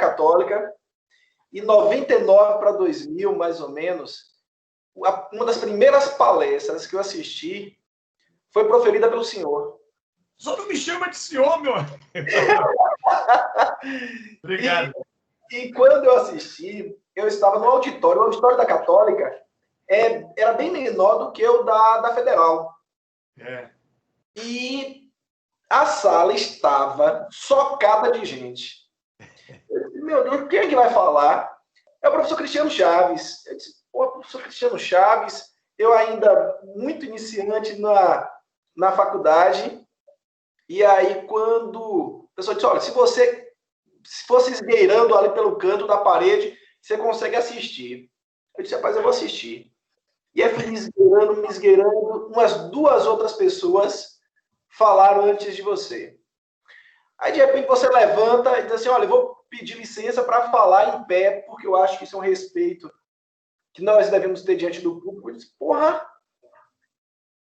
Católica, e 99 para 2000, mais ou menos, uma das primeiras palestras que eu assisti foi proferida pelo senhor. Só não me chama de senhor, meu amigo. Obrigado. E quando eu assisti, eu estava no auditório. O auditório da Católica era bem menor do que o da Federal. E a sala estava socada de gente. Eu disse, meu Deus, quem é que vai falar? É o professor Cristiano Chaves. Eu disse, pô, professor Cristiano Chaves, eu ainda muito iniciante na faculdade. E aí, quando o pessoal disse, olha, se fosse esgueirando ali pelo canto da parede, você consegue assistir. Eu disse, rapaz, eu vou assistir. E aí fui me esgueirando, umas 2 outras pessoas falaram antes de você. Aí, de repente, você levanta e diz assim, olha, eu vou pedir licença para falar em pé, porque eu acho que isso é um respeito que nós devemos ter diante do público. Eu disse, porra,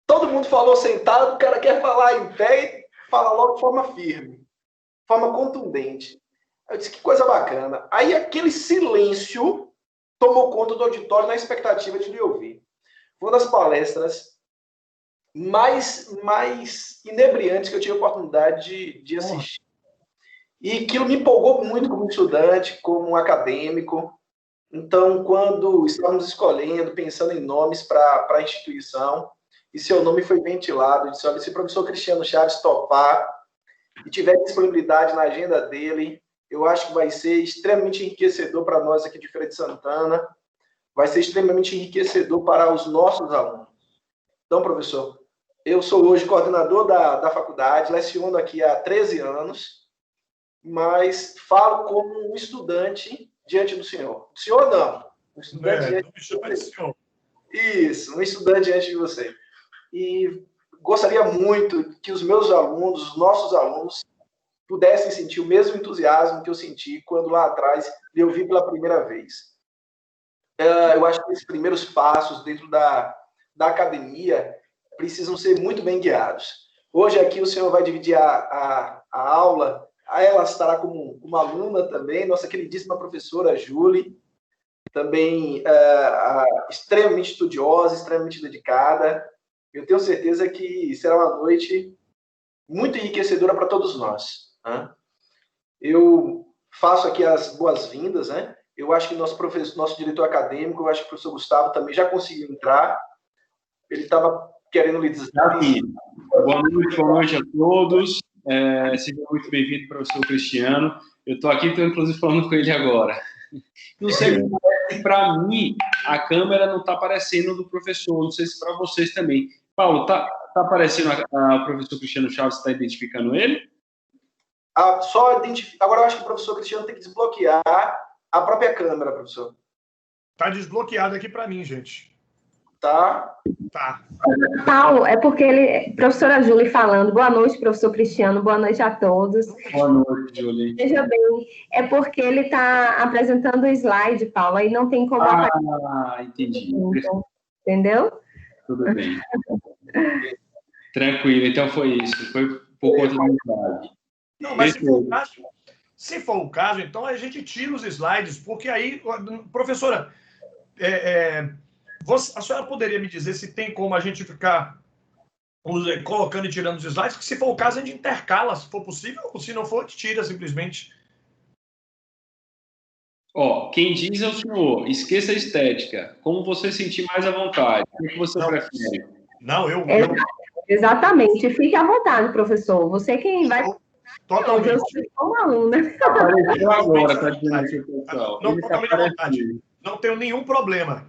todo mundo falou sentado, o cara quer falar em pé e fala logo de forma firme, de forma contundente. Eu disse, que coisa bacana. Aí aquele silêncio tomou conta do auditório na expectativa de lhe ouvir. Foi uma das palestras mais inebriantes que eu tive a oportunidade de assistir. E aquilo me empolgou muito como estudante, como acadêmico. Então, quando estávamos escolhendo, pensando em nomes para a instituição, e seu nome foi ventilado, eu disse, olha, se o professor Cristiano Chaves topar e tiver disponibilidade na agenda dele, eu acho que vai ser extremamente enriquecedor para nós aqui de Feira de Santana, vai ser extremamente enriquecedor para os nossos alunos. Então, professor, eu sou hoje coordenador da faculdade, leciono aqui há 13 anos, mas falo como um estudante diante do senhor. O senhor não. Um estudante diante de você. Isso, um estudante diante de você. E gostaria muito que os meus alunos, os nossos alunos, pudessem sentir o mesmo entusiasmo que eu senti quando lá atrás eu vi pela primeira vez. Eu acho que esses primeiros passos dentro da academia precisam ser muito bem guiados. Hoje aqui o senhor vai dividir a aula, ela estará como uma aluna também, nossa queridíssima professora Julie, também extremamente estudiosa, extremamente dedicada. Eu tenho certeza que será uma noite muito enriquecedora para todos nós. Né? Eu faço aqui as boas-vindas, né? Eu acho que nosso diretor acadêmico, eu acho que o professor Gustavo também já conseguiu entrar. Ele estava querendo lhe dizer... Boa noite a todos. Seja muito bem-vindo, professor Cristiano. Eu estou aqui, inclusive, falando com ele agora. Não sei, para mim, a câmera não está aparecendo do professor. Não sei se para vocês também. Paulo, está aparecendo o professor Cristiano Chaves, está identificando ele? Agora eu acho que o professor Cristiano tem que desbloquear a própria câmera, professor. Está desbloqueado aqui para mim, gente. Tá. Paulo, é porque professora Júlia falando, boa noite, professor Cristiano, boa noite a todos. Boa noite, Júlia. Veja bem, é porque ele está apresentando o slide, Paulo, aí não tem como aparecer. Entendi. Então, entendeu? Tudo bem. Tranquilo, então foi isso, foi por conta do slide. Não, mas se for o caso, então a gente tira os slides, porque aí, professora, a senhora poderia me dizer se tem como a gente ficar colocando e tirando os slides? Que se for o caso, a gente intercala, se for possível, ou se não for, tira simplesmente. Quem diz é o senhor. Esqueça a estética. Como você sentir mais à vontade. O que você prefere? Não, Exatamente. Fique à vontade, professor. Você quem vai... Totalmente. Eu sou uma aluna. Apareceu agora, está dizendo aqui, pessoal. Não, totalmente à vontade. Não tenho nenhum problema.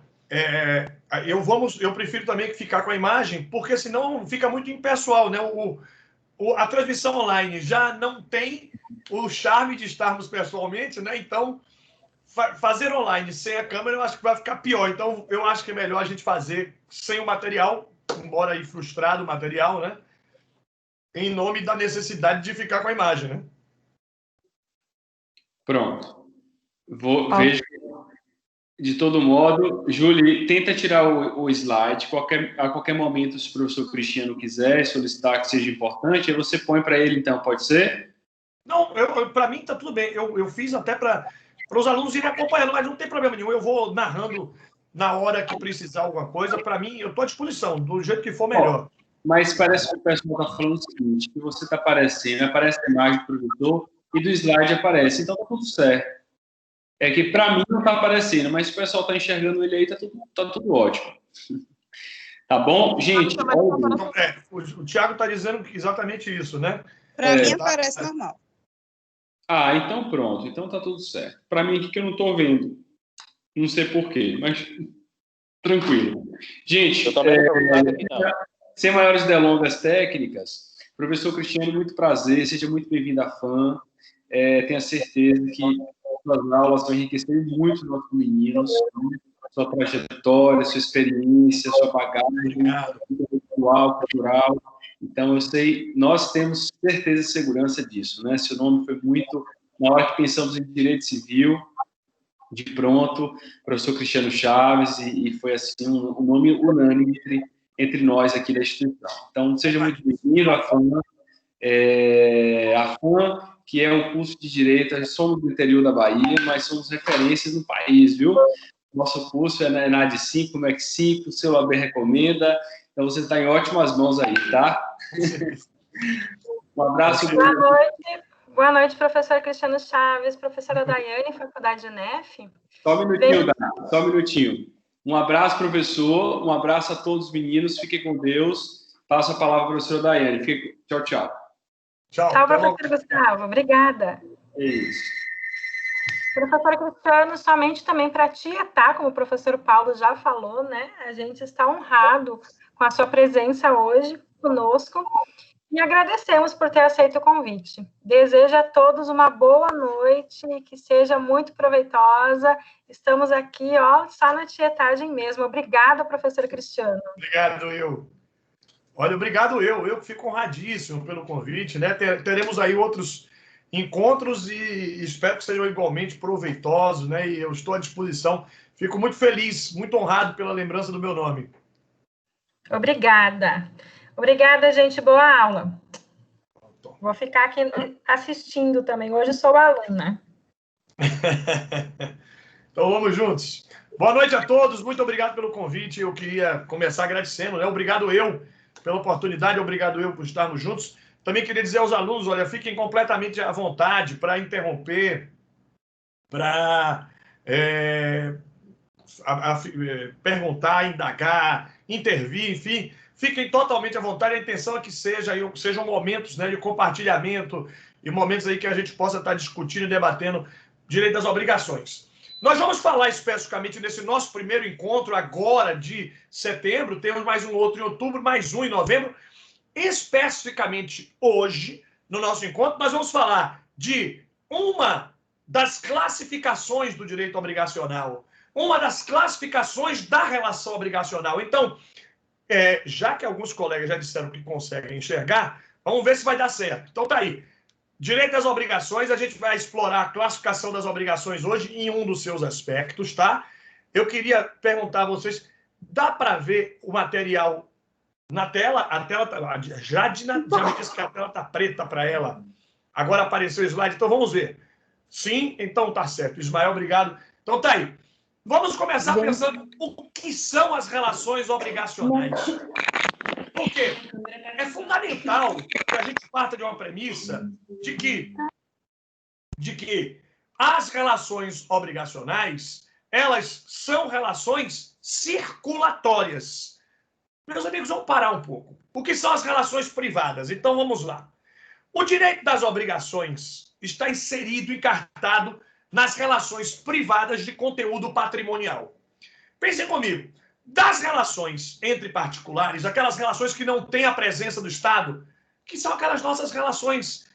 Eu prefiro também ficar com a imagem, porque senão fica muito impessoal, né? A transmissão online já não tem o charme de estarmos pessoalmente, né? Então, fazer online sem a câmera, eu acho que vai ficar pior. Então, eu acho que é melhor a gente fazer sem o material, embora aí frustrado o material, né? Em nome da necessidade de ficar com a imagem, né? Pronto. Vejo. De todo modo, Júlia, tenta tirar o slide. A qualquer momento, se o professor Cristiano quiser solicitar que seja importante, aí você põe para ele, então, pode ser? Não, para mim está tudo bem. Eu fiz até para os alunos irem acompanhando, mas não tem problema nenhum. Eu vou narrando na hora que precisar alguma coisa. Para mim, eu estou à disposição, do jeito que for melhor. Mas parece que o pessoal está falando o seguinte, que você está aparecendo, aparece a imagem do produtor e do slide aparece. Então, está tudo certo. É que para mim não está aparecendo, mas se o pessoal está enxergando ele aí, tá tudo ótimo. Tá bom? Gente, o Thiago está dizendo exatamente isso, né? Para mim aparece normal. Ah, então pronto. Então tá tudo certo. Para mim aqui que eu não estou vendo. Não sei porquê, mas tranquilo. Gente, eu também não tô aqui, não. Sem maiores delongas técnicas, professor Cristiano, muito prazer. Seja muito bem-vindo à FAM. Tenho a certeza que suas aulas vão enriquecer muito os nossos meninos, sua trajetória, sua experiência, sua bagagem intelectual, cultural. Então, eu sei, nós temos certeza e segurança disso, né? Seu nome foi muito, na hora que pensamos em direito civil, de pronto, professor Cristiano Chaves, e foi assim um nome unânime entre nós aqui da instituição. Então, seja muito bem-vindo à FAM. A FAM, que é um curso de Direito, somos do interior da Bahia, mas somos referências no país, viu? Nosso curso é na AD5, MEC 5, o seu AB recomenda, então você está em ótimas mãos aí, tá? Um abraço. Boa noite, professor Cristiano Chaves, professora Daiane, Faculdade UNEF. Só um minutinho, Dana, só um minutinho. Um abraço, professor, um abraço a todos os meninos, fiquem com Deus. Passo a palavra para a professora Daiane. Tchau, tchau. Tchau, professor Gustavo. Obrigada. É isso. Professor Cristiano, somente também para tietar, como o professor Paulo já falou, né? A gente está honrado com a sua presença hoje conosco e agradecemos por ter aceito o convite. Desejo a todos uma boa noite, que seja muito proveitosa. Estamos aqui, só na tietagem mesmo. Obrigada, professor Cristiano. Obrigado, eu. Olha, obrigado eu fico honradíssimo pelo convite, né? Teremos aí outros encontros e espero que sejam igualmente proveitosos, né? E eu estou à disposição. Fico muito feliz, muito honrado pela lembrança do meu nome. Obrigada. Obrigada, gente. Boa aula. Vou ficar aqui assistindo também. Hoje sou aluna. Então, vamos juntos. Boa noite a todos. Muito obrigado pelo convite. Eu queria começar agradecendo, né? Obrigado eu pela oportunidade. Obrigado eu por estarmos juntos. Também queria dizer aos alunos, olha, fiquem completamente à vontade para interromper, para perguntar, indagar, intervir, enfim. Fiquem totalmente à vontade. A intenção é que sejam momentos, né, de compartilhamento e momentos aí que a gente possa estar discutindo e debatendo direito das obrigações. Nós vamos falar especificamente nesse nosso primeiro encontro agora de setembro. Temos mais um outro em outubro, mais um em novembro. Especificamente hoje, no nosso encontro, nós vamos falar de uma das classificações do direito obrigacional, uma das classificações da relação obrigacional. Então, já que alguns colegas já disseram que conseguem enxergar, vamos ver se vai dar certo. Então, tá aí. Direito das obrigações, a gente vai explorar a classificação das obrigações hoje em um dos seus aspectos, tá? Eu queria perguntar a vocês, dá para ver o material na tela? A tela tá... Jadina já me disse que a tela tá preta para ela. Agora apareceu o slide, então vamos ver. Sim, então tá certo. Ismael, obrigado. Então tá aí. Vamos começar pensando o que são as relações obrigacionais. Por quê? É fundamental que a gente parta de uma premissa de que as relações obrigacionais, elas são relações circulatórias. Meus amigos, vamos parar um pouco. O que são as relações privadas? Então, vamos lá. O direito das obrigações está inserido, encartado nas relações privadas de conteúdo patrimonial. Pensem comigo. Das relações entre particulares, aquelas relações que não têm a presença do Estado, que são aquelas nossas relações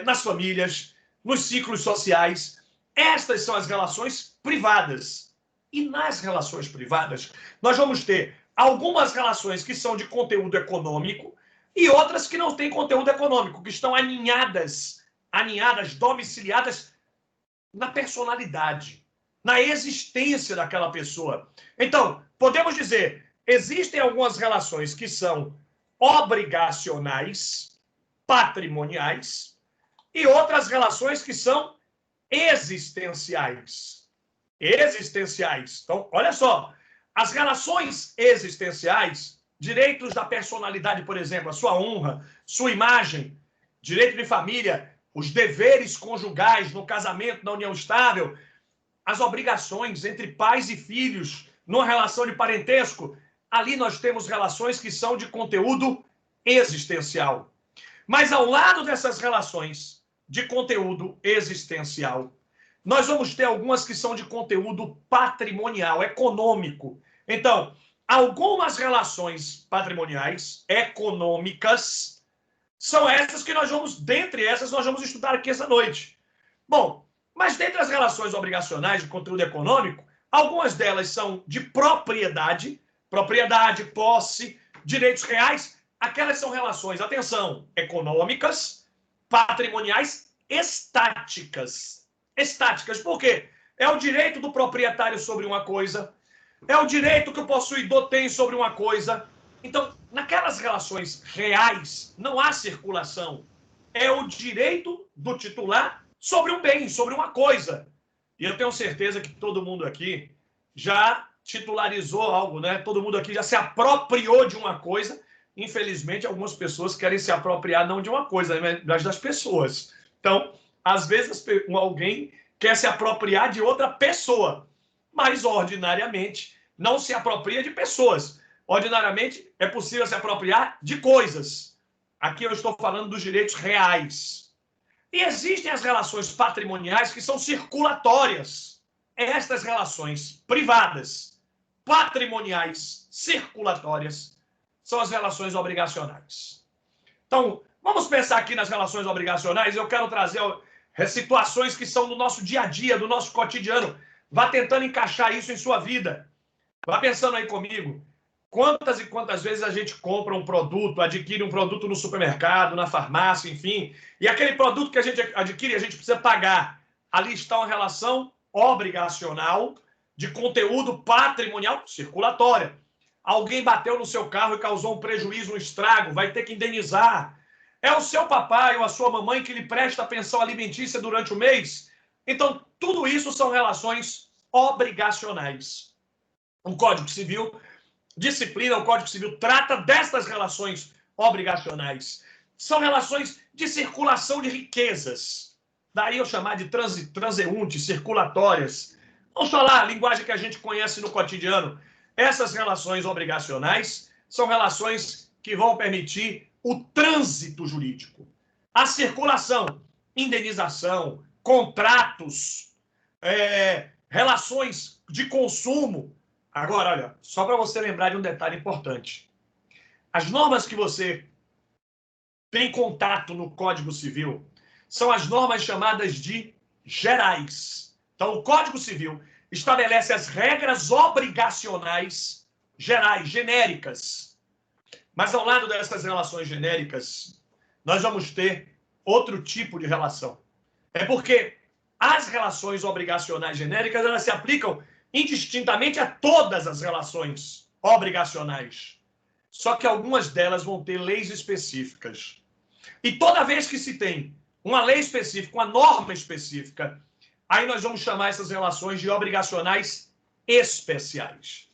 nas famílias, nos ciclos sociais, estas são as relações privadas. E nas relações privadas, nós vamos ter algumas relações que são de conteúdo econômico e outras que não têm conteúdo econômico, que estão aninhadas, domiciliadas na personalidade, na existência daquela pessoa. Então, podemos dizer, existem algumas relações que são obrigacionais, patrimoniais, e outras relações que são existenciais. Existenciais. Então, olha só, as relações existenciais, direitos da personalidade, por exemplo, a sua honra, sua imagem, direito de família, os deveres conjugais no casamento, na união estável, as obrigações entre pais e filhos, numa relação de parentesco, ali nós temos relações que são de conteúdo existencial. Mas ao lado dessas relações de conteúdo existencial, nós vamos ter algumas que são de conteúdo patrimonial, econômico. Então, algumas relações patrimoniais, econômicas, são essas que nós vamos, dentre essas, nós vamos estudar aqui essa noite. Bom, mas dentre as relações obrigacionais de conteúdo econômico, algumas delas são de propriedade, posse, direitos reais. Aquelas são relações, atenção, econômicas, patrimoniais, estáticas. Estáticas, por quê? É o direito do proprietário sobre uma coisa, é o direito que o possuidor tem sobre uma coisa. Então, naquelas relações reais, não há circulação. É o direito do titular sobre um bem, sobre uma coisa. E eu tenho certeza que todo mundo aqui já titularizou algo, né? Todo mundo aqui já se apropriou de uma coisa. Infelizmente, algumas pessoas querem se apropriar não de uma coisa, mas das pessoas. Então, às vezes, alguém quer se apropriar de outra pessoa, mas, ordinariamente, não se apropria de pessoas. Ordinariamente, é possível se apropriar de coisas. Aqui eu estou falando dos direitos reais. E existem as relações patrimoniais que são circulatórias. Estas relações privadas, patrimoniais, circulatórias, são as relações obrigacionais. Então, vamos pensar aqui nas relações obrigacionais. Eu quero trazer situações que são do nosso dia a dia, do nosso cotidiano. Vá tentando encaixar isso em sua vida. Vá pensando aí comigo. Quantas e quantas vezes a gente compra um produto, adquire um produto no supermercado, na farmácia, enfim, e aquele produto que a gente adquire, a gente precisa pagar. Ali está uma relação obrigacional de conteúdo patrimonial circulatória. Alguém bateu no seu carro e causou um prejuízo, um estrago, vai ter que indenizar. É o seu papai ou a sua mamãe que lhe presta a pensão alimentícia durante o mês. Então, tudo isso são relações obrigacionais. O Código Civil disciplina, o Código Civil trata destas relações obrigacionais. São relações de circulação de riquezas. Daí eu chamar de transeuntes, circulatórias. Vamos falar a linguagem que a gente conhece no cotidiano. Essas relações obrigacionais são relações que vão permitir o trânsito jurídico. A circulação, indenização, contratos, relações de consumo. Agora, olha, só para você lembrar de um detalhe importante. As normas que você tem contato no Código Civil são as normas chamadas de gerais. Então, o Código Civil estabelece as regras obrigacionais gerais, genéricas. Mas ao lado dessas relações genéricas, nós vamos ter outro tipo de relação. É porque as relações obrigacionais genéricas, elas se aplicam indistintamente a todas as relações obrigacionais. Só que algumas delas vão ter leis específicas. E toda vez que se tem uma lei específica, uma norma específica, aí nós vamos chamar essas relações de obrigacionais especiais.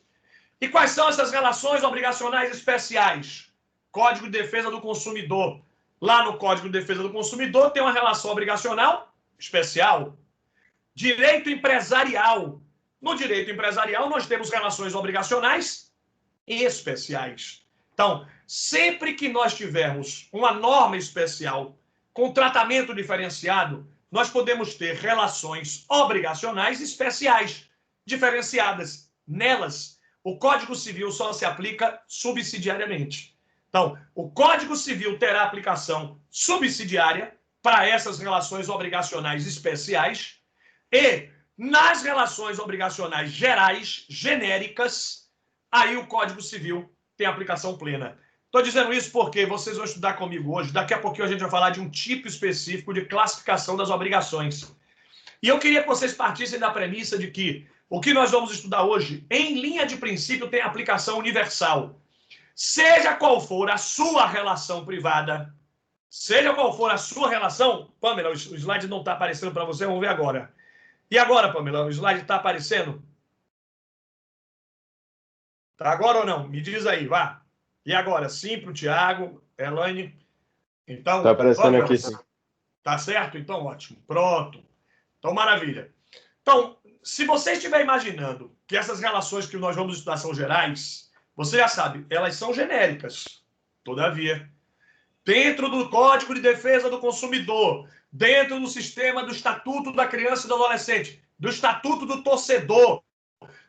E quais são essas relações obrigacionais especiais? Código de Defesa do Consumidor. Lá no Código de Defesa do Consumidor tem uma relação obrigacional especial. Direito empresarial. No direito empresarial, nós temos relações obrigacionais especiais. Então, sempre que nós tivermos uma norma especial com tratamento diferenciado, nós podemos ter relações obrigacionais especiais, diferenciadas. Nelas, o Código Civil só se aplica subsidiariamente. Então, o Código Civil terá aplicação subsidiária para essas relações obrigacionais especiais e nas relações obrigacionais gerais, genéricas, aí o Código Civil tem aplicação plena. Estou dizendo isso porque vocês vão estudar comigo hoje. Daqui a pouquinho a gente vai falar de um tipo específico de classificação das obrigações. E eu queria que vocês partissem da premissa de que o que nós vamos estudar hoje, em linha de princípio, tem aplicação universal. Seja qual for a sua relação privada, seja qual for a sua relação, Pamela, o slide não está aparecendo para você, vamos ver agora. E agora, Pamela, o slide está aparecendo? Tá agora ou não? Me diz aí, vá. E agora? Sim para o Tiago, Elaine. Então, está aparecendo aqui, sim. Tá certo? Então, ótimo. Pronto. Então, maravilha. Então, se você estiver imaginando que essas relações que nós vamos estudar são gerais, você já sabe, elas são genéricas. Todavia, dentro do Código de Defesa do Consumidor, dentro do sistema do Estatuto da Criança e do Adolescente, do Estatuto do Torcedor,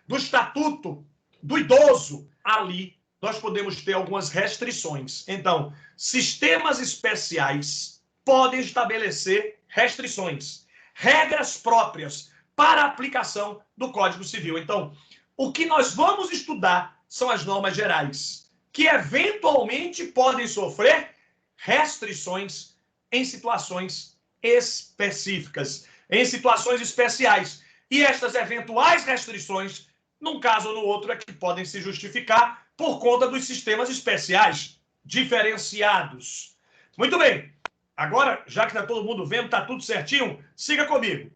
do Estatuto do Idoso, ali nós podemos ter algumas restrições. Então, sistemas especiais podem estabelecer restrições, regras próprias para a aplicação do Código Civil. Então, o que nós vamos estudar são as normas gerais, que eventualmente podem sofrer restrições em situações específicas, em situações especiais. E estas eventuais restrições, num caso ou no outro, é que podem se justificar por conta dos sistemas especiais diferenciados. Muito bem. Agora, já que está todo mundo vendo, está tudo certinho, siga comigo.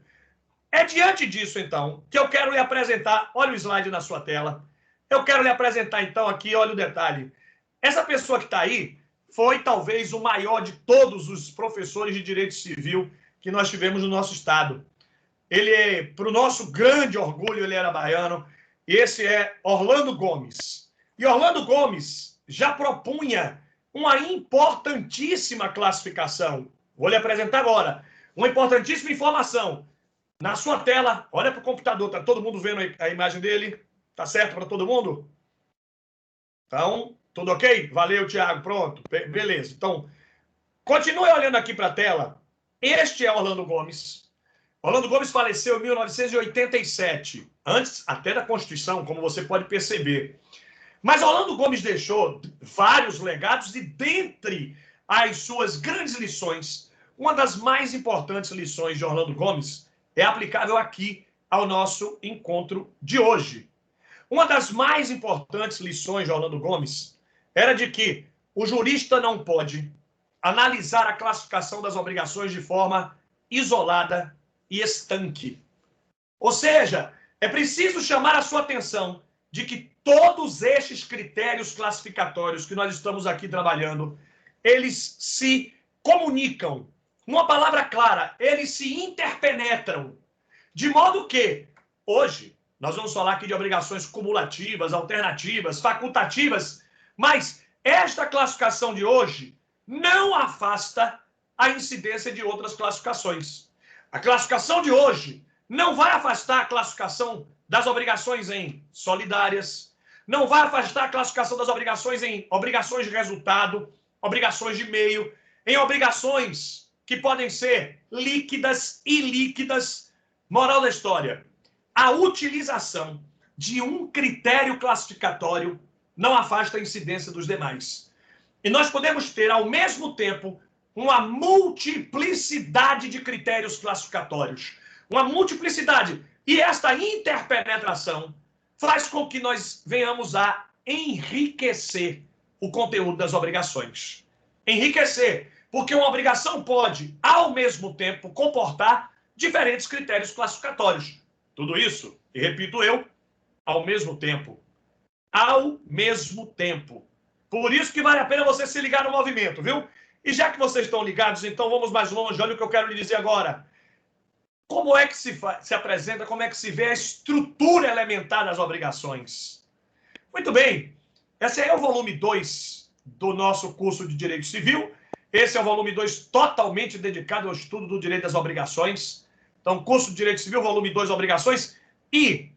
É diante disso, então, que eu quero lhe apresentar, olha o slide na sua tela, eu quero lhe apresentar, então, aqui, olha o detalhe. Essa pessoa que está aí foi, talvez, o maior de todos os professores de Direito Civil que nós tivemos no nosso estado. Ele, para o nosso grande orgulho, ele era baiano, e esse é Orlando Gomes. E Orlando Gomes já propunha uma importantíssima classificação. Vou lhe apresentar agora. Uma importantíssima informação. Na sua tela, olha para o computador, está todo mundo vendo a imagem dele? Tá certo para todo mundo? Então, tudo ok? Valeu, Tiago, pronto. Beleza. Então, continue olhando aqui para a tela. Este é Orlando Gomes. Orlando Gomes faleceu em 1987, antes até da Constituição, como você pode perceber. Mas Orlando Gomes deixou vários legados e, dentre as suas grandes lições, uma das mais importantes lições de Orlando Gomes é aplicável aqui ao nosso encontro de hoje. Uma das mais importantes lições de Orlando Gomes era de que o jurista não pode analisar a classificação das obrigações de forma isolada e estanque. Ou seja, é preciso chamar a sua atenção de que todos estes critérios classificatórios que nós estamos aqui trabalhando, eles se comunicam. Uma palavra clara, eles se interpenetram. De modo que, hoje, nós vamos falar aqui de obrigações cumulativas, alternativas, facultativas, mas esta classificação de hoje não afasta a incidência de outras classificações. A classificação de hoje não vai afastar a classificação das obrigações em solidárias, não vai afastar a classificação das obrigações em obrigações de resultado, obrigações de meio, em obrigações que podem ser líquidas e ilíquidas. Moral da história, a utilização de um critério classificatório não afasta a incidência dos demais. E nós podemos ter, ao mesmo tempo, uma multiplicidade de critérios classificatórios. Uma multiplicidade. E esta interpenetração faz com que nós venhamos a enriquecer o conteúdo das obrigações. Enriquecer, porque uma obrigação pode, ao mesmo tempo, comportar diferentes critérios classificatórios. Tudo isso, e repito eu, ao mesmo tempo. Ao mesmo tempo. Por isso que vale a pena você se ligar no movimento, viu? E já que vocês estão ligados, então vamos mais longe. Olha o que eu quero lhe dizer agora. Como é que se apresenta, como é que se vê a estrutura elementar das obrigações? Muito bem. Esse aí é o volume 2 do nosso curso de Direito Civil. Esse é o volume 2 totalmente dedicado ao estudo do direito das obrigações. Então, curso de Direito Civil, volume 2, obrigações. E,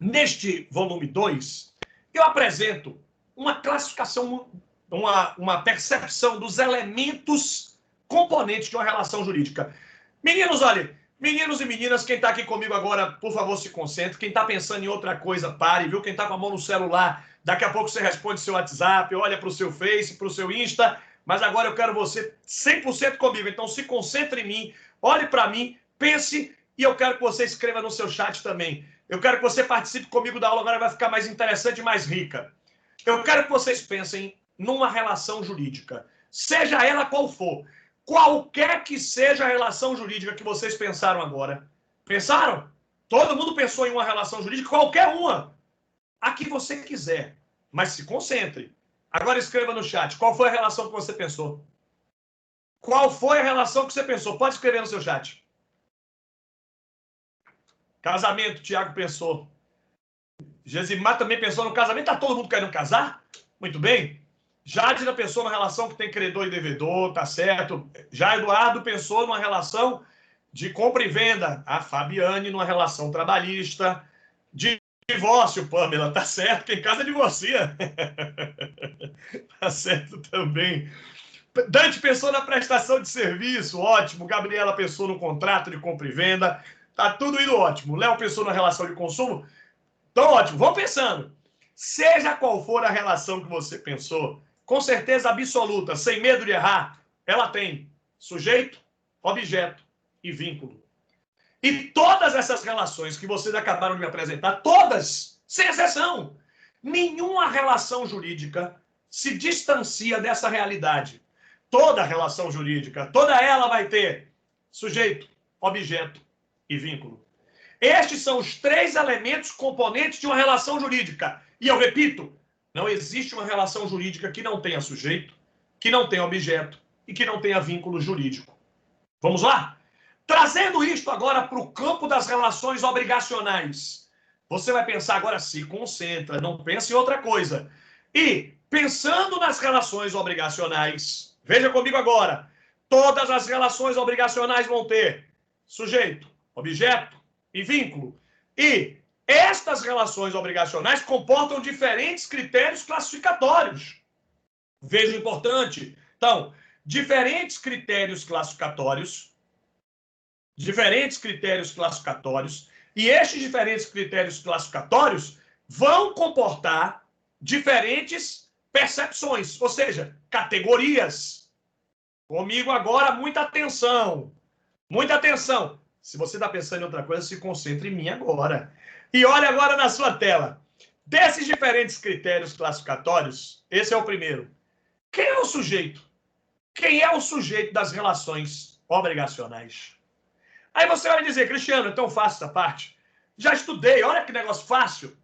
neste volume 2, eu apresento uma classificação, uma percepção dos elementos componentes de uma relação jurídica. Meninos, olha, meninos e meninas, quem está aqui comigo agora, por favor, se concentre. Quem está pensando em outra coisa, pare, viu? Quem está com a mão no celular, daqui a pouco você responde seu WhatsApp, olha para o seu Face, para o seu Insta, mas agora eu quero você 100% comigo. Então, se concentre em mim, olhe para mim, pense, e eu quero que você escreva no seu chat também. Eu quero que você participe comigo da aula, agora vai ficar mais interessante e mais rica. Eu quero que vocês pensem numa relação jurídica. seja ela qual for. Qualquer que seja a relação jurídica que vocês pensaram agora. Pensaram? Todo mundo pensou em uma relação jurídica, qualquer uma. A que você quiser. Mas se concentre. Agora escreva no chat. Qual foi a relação que você pensou? Qual foi a relação que você pensou? Pode escrever no seu chat. Casamento, Tiago pensou. Gesimar também pensou no casamento. Tá todo mundo querendo casar? Muito bem. Jadira pensou numa relação que tem credor e devedor, tá certo. Já Eduardo pensou numa relação de compra e venda. A Fabiane numa relação trabalhista. De divórcio, Pamela, tá certo. Quem casa divorcia. Tá certo também. Dante pensou na prestação de serviço, ótimo. Gabriela pensou no contrato de compra e venda. Tá tudo indo ótimo. Léo pensou na relação de consumo. Então, ótimo. Vão pensando. Seja qual for a relação que você pensou, com certeza absoluta, sem medo de errar, ela tem sujeito, objeto e vínculo. E todas essas relações que vocês acabaram de me apresentar, todas, sem exceção, nenhuma relação jurídica se distancia dessa realidade. Toda relação jurídica, toda ela vai ter sujeito, objeto e vínculo. Estes são os três elementos componentes de uma relação jurídica. E eu repito, não existe uma relação jurídica que não tenha sujeito, que não tenha objeto e que não tenha vínculo jurídico. Vamos lá? Trazendo isto agora para o campo das relações obrigacionais. Você vai pensar agora, se concentra, não pense em outra coisa. E, pensando nas relações obrigacionais, veja comigo agora, todas as relações obrigacionais vão ter sujeito, objeto e vínculo. E estas relações obrigacionais comportam diferentes critérios classificatórios. Veja o importante. Então, diferentes critérios classificatórios, e estes diferentes critérios classificatórios vão comportar diferentes percepções, ou seja, categorias. Comigo agora, muita atenção. Muita atenção. Se você está pensando em outra coisa, se concentre em mim agora. E olha agora na sua tela. Desses diferentes critérios classificatórios, esse é o primeiro. Quem é o sujeito? Quem é o sujeito das relações obrigacionais? Aí você vai dizer, Cristiano, é tão fácil essa parte. Já estudei, olha que negócio fácil.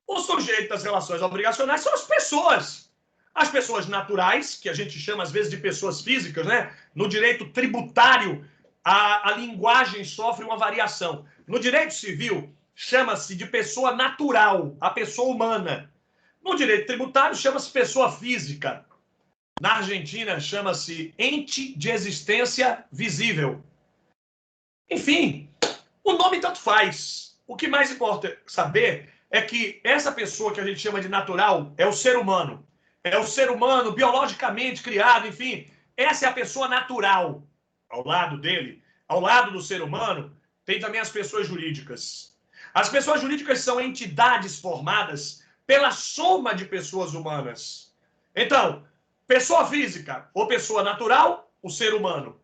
O sujeito das relações obrigacionais são as pessoas. As pessoas naturais, que a gente chama às vezes de pessoas físicas, né? No direito tributário, a linguagem sofre uma variação. No direito civil, chama-se de pessoa natural, a pessoa humana. No direito tributário, chama-se pessoa física. Na Argentina, chama-se ente de existência visível. Enfim, o nome tanto faz. O que mais importa saber é que essa pessoa que a gente chama de natural é o ser humano. É o ser humano biologicamente criado, enfim. Essa é a pessoa natural. Ao lado dele, ao lado do ser humano, tem também as pessoas jurídicas. As pessoas jurídicas são entidades formadas pela soma de pessoas humanas. Então, pessoa física ou pessoa natural, o ser humano.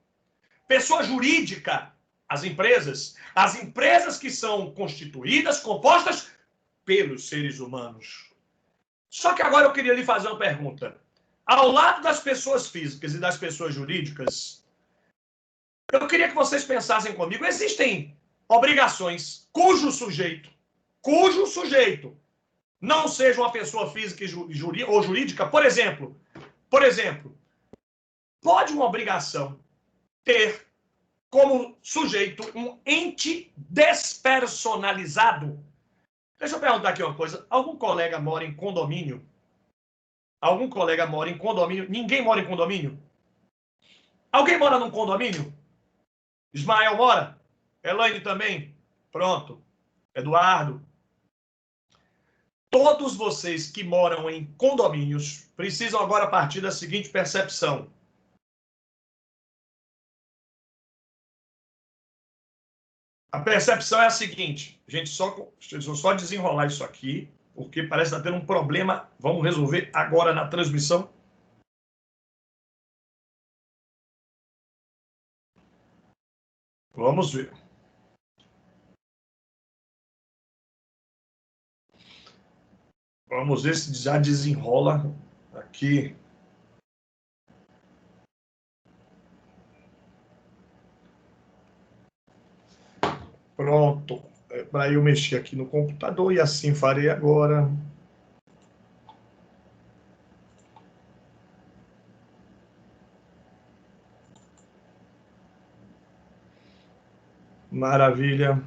Pessoa jurídica, as empresas que são constituídas, compostas pelos seres humanos. Só que agora eu queria lhe fazer uma pergunta. Ao lado das pessoas físicas e das pessoas jurídicas, eu queria que vocês pensassem comigo, existem obrigações cujo sujeito não seja uma pessoa física ou jurídica. Por exemplo, pode uma obrigação ter como sujeito um ente despersonalizado? Deixa eu perguntar aqui uma coisa. Algum colega mora em condomínio? Ninguém mora em condomínio? Alguém mora num condomínio? Ismael mora? Elaine também? Pronto. Eduardo. Todos vocês que moram em condomínios precisam agora partir da seguinte percepção. A percepção é a seguinte, gente, deixa eu só desenrolar isso aqui, porque parece estar tendo um problema. Vamos resolver agora na transmissão. Vamos ver. Vamos ver se já desenrola aqui. Pronto. Para eu mexer aqui no computador, e assim farei agora. Maravilha.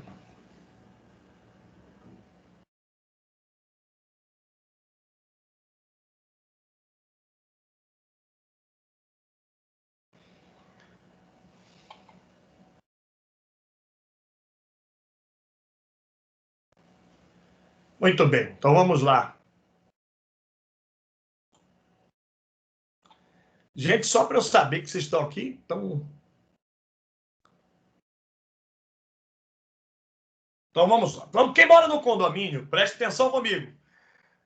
Muito bem, então vamos lá. Gente, só para eu saber que vocês estão aqui, então vamos lá. Então, quem mora no condomínio, preste atenção comigo.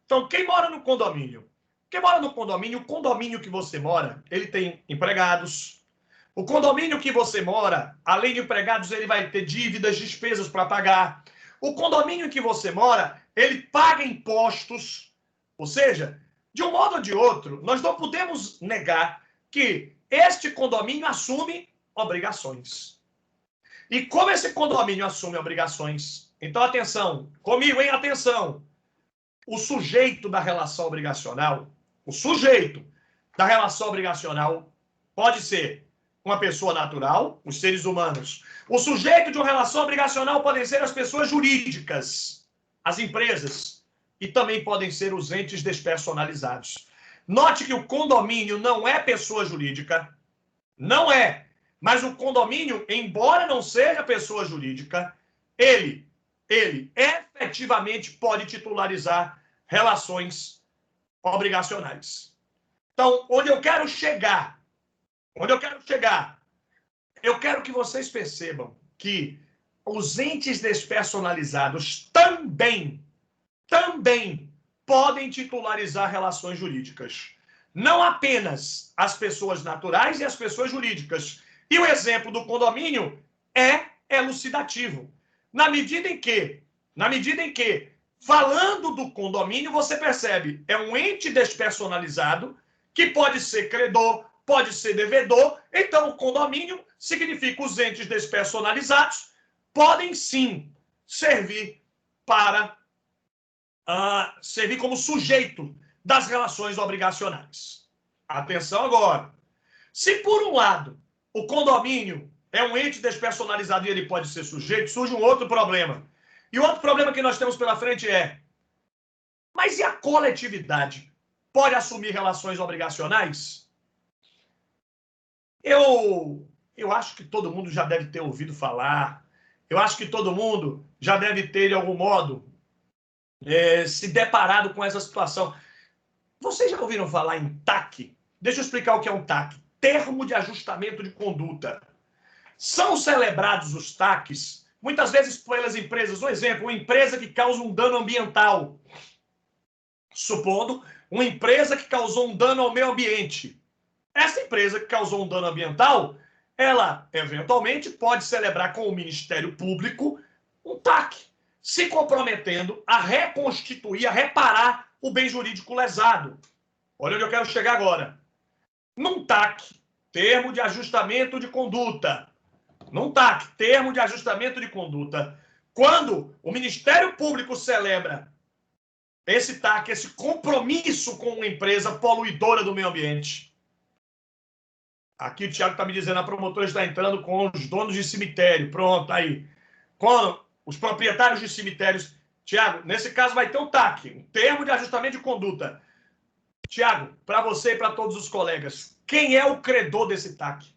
Então, quem mora no condomínio? Quem mora no condomínio, o condomínio que você mora, ele tem empregados. O condomínio que você mora, além de empregados, ele vai ter dívidas, despesas para pagar. O condomínio que você mora, ele paga impostos. Ou seja, de um modo ou de outro, nós não podemos negar que este condomínio assume obrigações. E como esse condomínio assume obrigações? Então, atenção, comigo, hein? Atenção. O sujeito da relação obrigacional, o sujeito da relação obrigacional pode ser uma pessoa natural, os seres humanos. O sujeito de uma relação obrigacional podem ser as pessoas jurídicas, as empresas, e também podem ser os entes despersonalizados. Note que o condomínio não é pessoa jurídica, não é. Mas o condomínio, embora não seja pessoa jurídica, ele efetivamente pode titularizar relações obrigacionais. Então, onde eu quero chegar, eu quero que vocês percebam que os entes despersonalizados também podem titularizar relações jurídicas. Não apenas as pessoas naturais e as pessoas jurídicas. E o exemplo do condomínio é elucidativo. Na medida em que, falando do condomínio, você percebe, é um ente despersonalizado que pode ser credor, pode ser devedor. Então, o condomínio significa os entes despersonalizados podem sim servir para servir como sujeito das relações obrigacionais. Atenção agora. Se, por um lado, o condomínio é um ente despersonalizado e ele pode ser sujeito, surge um outro problema. E o outro problema que nós temos pela frente é: mas e a coletividade? Pode assumir relações obrigacionais? Eu acho que todo mundo já deve ter ouvido falar. Eu acho que todo mundo já deve ter, de algum modo, se deparado com essa situação. Vocês já ouviram falar em TAC? Deixa eu explicar o que é um TAC. Termo de ajustamento de conduta. São celebrados os TACs, muitas vezes pelas empresas. Um exemplo, uma empresa que causa um dano ambiental. Supondo uma empresa que causou um dano ao meio ambiente. Essa empresa que causou um dano ambiental, ela, eventualmente, pode celebrar com o Ministério Público um TAC, se comprometendo a reconstituir, a reparar o bem jurídico lesado. Olha onde eu quero chegar agora. Num TAC, termo de ajustamento de conduta. Num TAC, termo de ajustamento de conduta. Quando o Ministério Público celebra esse TAC, esse compromisso com uma empresa poluidora do meio ambiente. Aqui o Tiago está me dizendo, a promotora está entrando com os donos de cemitério. Pronto, aí. Com os proprietários de cemitérios. Tiago, nesse caso vai ter um TAC, um termo de ajustamento de conduta. Tiago, para você e para todos os colegas, quem é o credor desse TAC?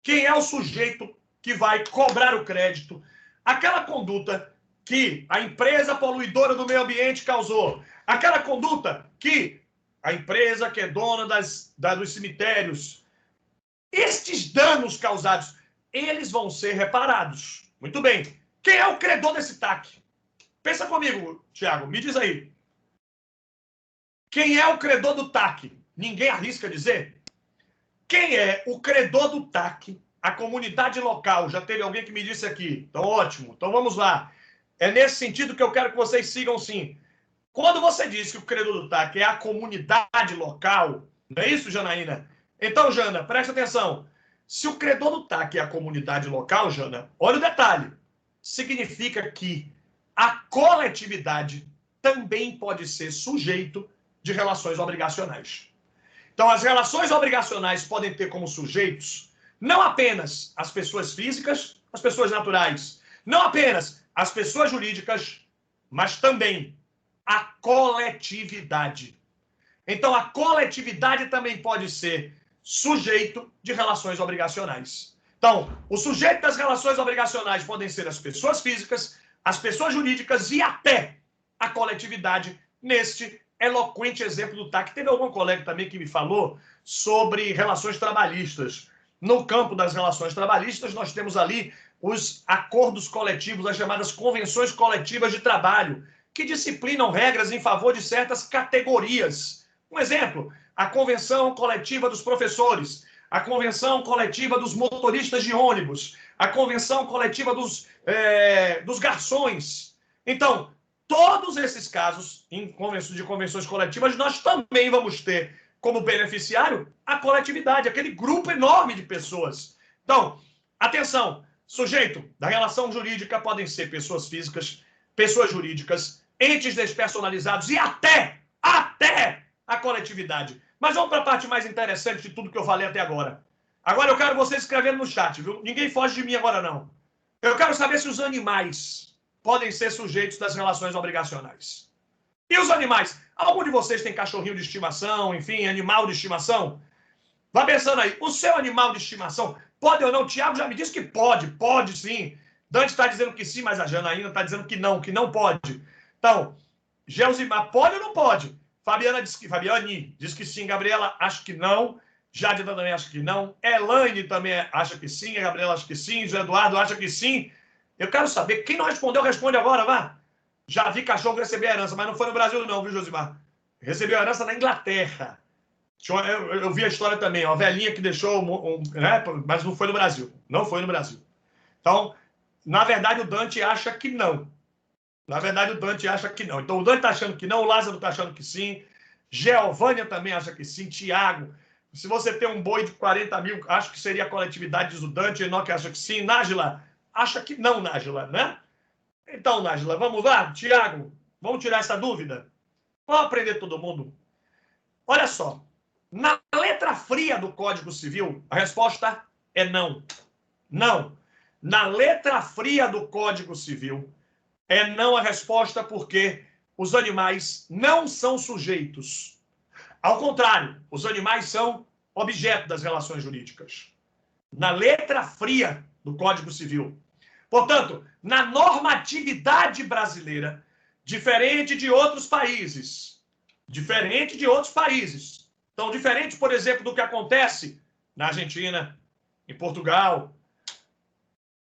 Quem é o sujeito que vai cobrar o crédito? Aquela conduta que a empresa poluidora do meio ambiente causou. Aquela conduta que a empresa que é dona dos cemitérios. Estes danos causados, eles vão ser reparados. Muito bem. Quem é o credor desse TAC? Pensa comigo, Tiago, me diz aí. Quem é o credor do TAC? Ninguém arrisca dizer? Quem é o credor do TAC? A comunidade local. Já teve alguém que me disse aqui. Então, ótimo. Então, vamos lá. É nesse sentido que eu quero que vocês sigam, sim. Quando você diz que o credor do TAC é a comunidade local, não é isso, Janaína? Então, Jana, presta atenção. Se o credor do TAC é a comunidade local, Jana, olha o detalhe. significa que a coletividade também pode ser sujeito de relações obrigacionais. Então, as relações obrigacionais podem ter como sujeitos não apenas as pessoas físicas, as pessoas naturais, não apenas as pessoas jurídicas, mas também a coletividade. Então, a coletividade também pode ser sujeito de relações obrigacionais. Então, o sujeito das relações obrigacionais podem ser as pessoas físicas, as pessoas jurídicas e até a coletividade, neste eloquente exemplo do TAC. Teve algum colega também que me falou sobre relações trabalhistas. No campo das relações trabalhistas, nós temos ali os acordos coletivos, as chamadas convenções coletivas de trabalho, que disciplinam regras em favor de certas categorias. Um exemplo, a convenção coletiva dos professores, a convenção coletiva dos motoristas de ônibus, a convenção coletiva dos garçons. Então, todos esses casos de convenções coletivas, nós também vamos ter como beneficiário a coletividade, aquele grupo enorme de pessoas. Então, atenção, sujeito da relação jurídica podem ser pessoas físicas, pessoas jurídicas, entes despersonalizados e até a coletividade. Mas vamos para a parte mais interessante de tudo que eu falei até agora. Agora eu quero vocês escrevendo no chat, viu? Ninguém foge de mim agora, não. Eu quero saber se os animais podem ser sujeitos das relações obrigacionais. E os animais? Algum de vocês tem cachorrinho de estimação, enfim, animal de estimação? Vá pensando aí, o seu animal de estimação pode ou não? O Tiago já me disse que pode sim. Dante está dizendo que sim, mas a Janaína está dizendo que não pode. Então, Gelsimar, pode ou não pode? Fabiane diz que sim, Gabriela acha que não, Jadida também acha que não, Elaine também acha que sim, a Gabriela acha que sim, José Eduardo acha que sim. Eu quero saber, quem não respondeu, responde agora, vá. Já vi cachorro receber herança, mas não foi no Brasil não, viu, Josimar? Recebeu herança na Inglaterra. Eu vi a história também, uma velhinha que deixou, né, mas não foi no Brasil. Não foi no Brasil. Então, na verdade, o Dante acha que não. Então, o Dante está achando que não, o Lázaro está achando que sim, Geovânia também acha que sim, Tiago. Se você tem um boi de 40 mil, acho que seria a coletividade, diz o Dante, Enoque acha que sim, Nájila acha que não, Nájila, né? Então, Nájila, vamos lá? Tiago, vamos tirar essa dúvida? Vamos aprender todo mundo? Olha só, na letra fria do Código Civil, a resposta é não. Não. Na letra fria do Código Civil, é não a resposta porque os animais não são sujeitos. Ao contrário, os animais são objeto das relações jurídicas. Na letra fria do Código Civil. Portanto, na normatividade brasileira, diferente de outros países, então, diferente, por exemplo, do que acontece na Argentina, em Portugal,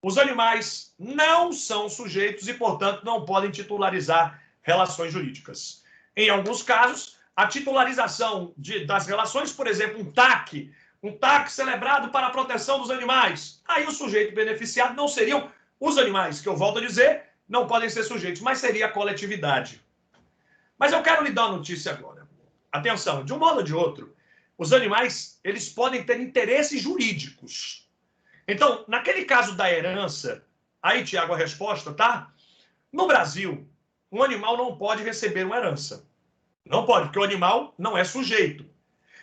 os animais não são sujeitos e, portanto, não podem titularizar relações jurídicas. Em alguns casos, a titularização das relações, por exemplo, um TAC celebrado para a proteção dos animais, aí o sujeito beneficiado não seriam os animais, que eu volto a dizer, não podem ser sujeitos, mas seria a coletividade. Mas eu quero lhe dar uma notícia agora. Atenção, de um modo ou de outro, os animais, eles podem ter interesses jurídicos. Então, naquele caso da herança, aí, Tiago, a resposta, tá? No Brasil, um animal não pode receber uma herança. Não pode, porque o animal não é sujeito.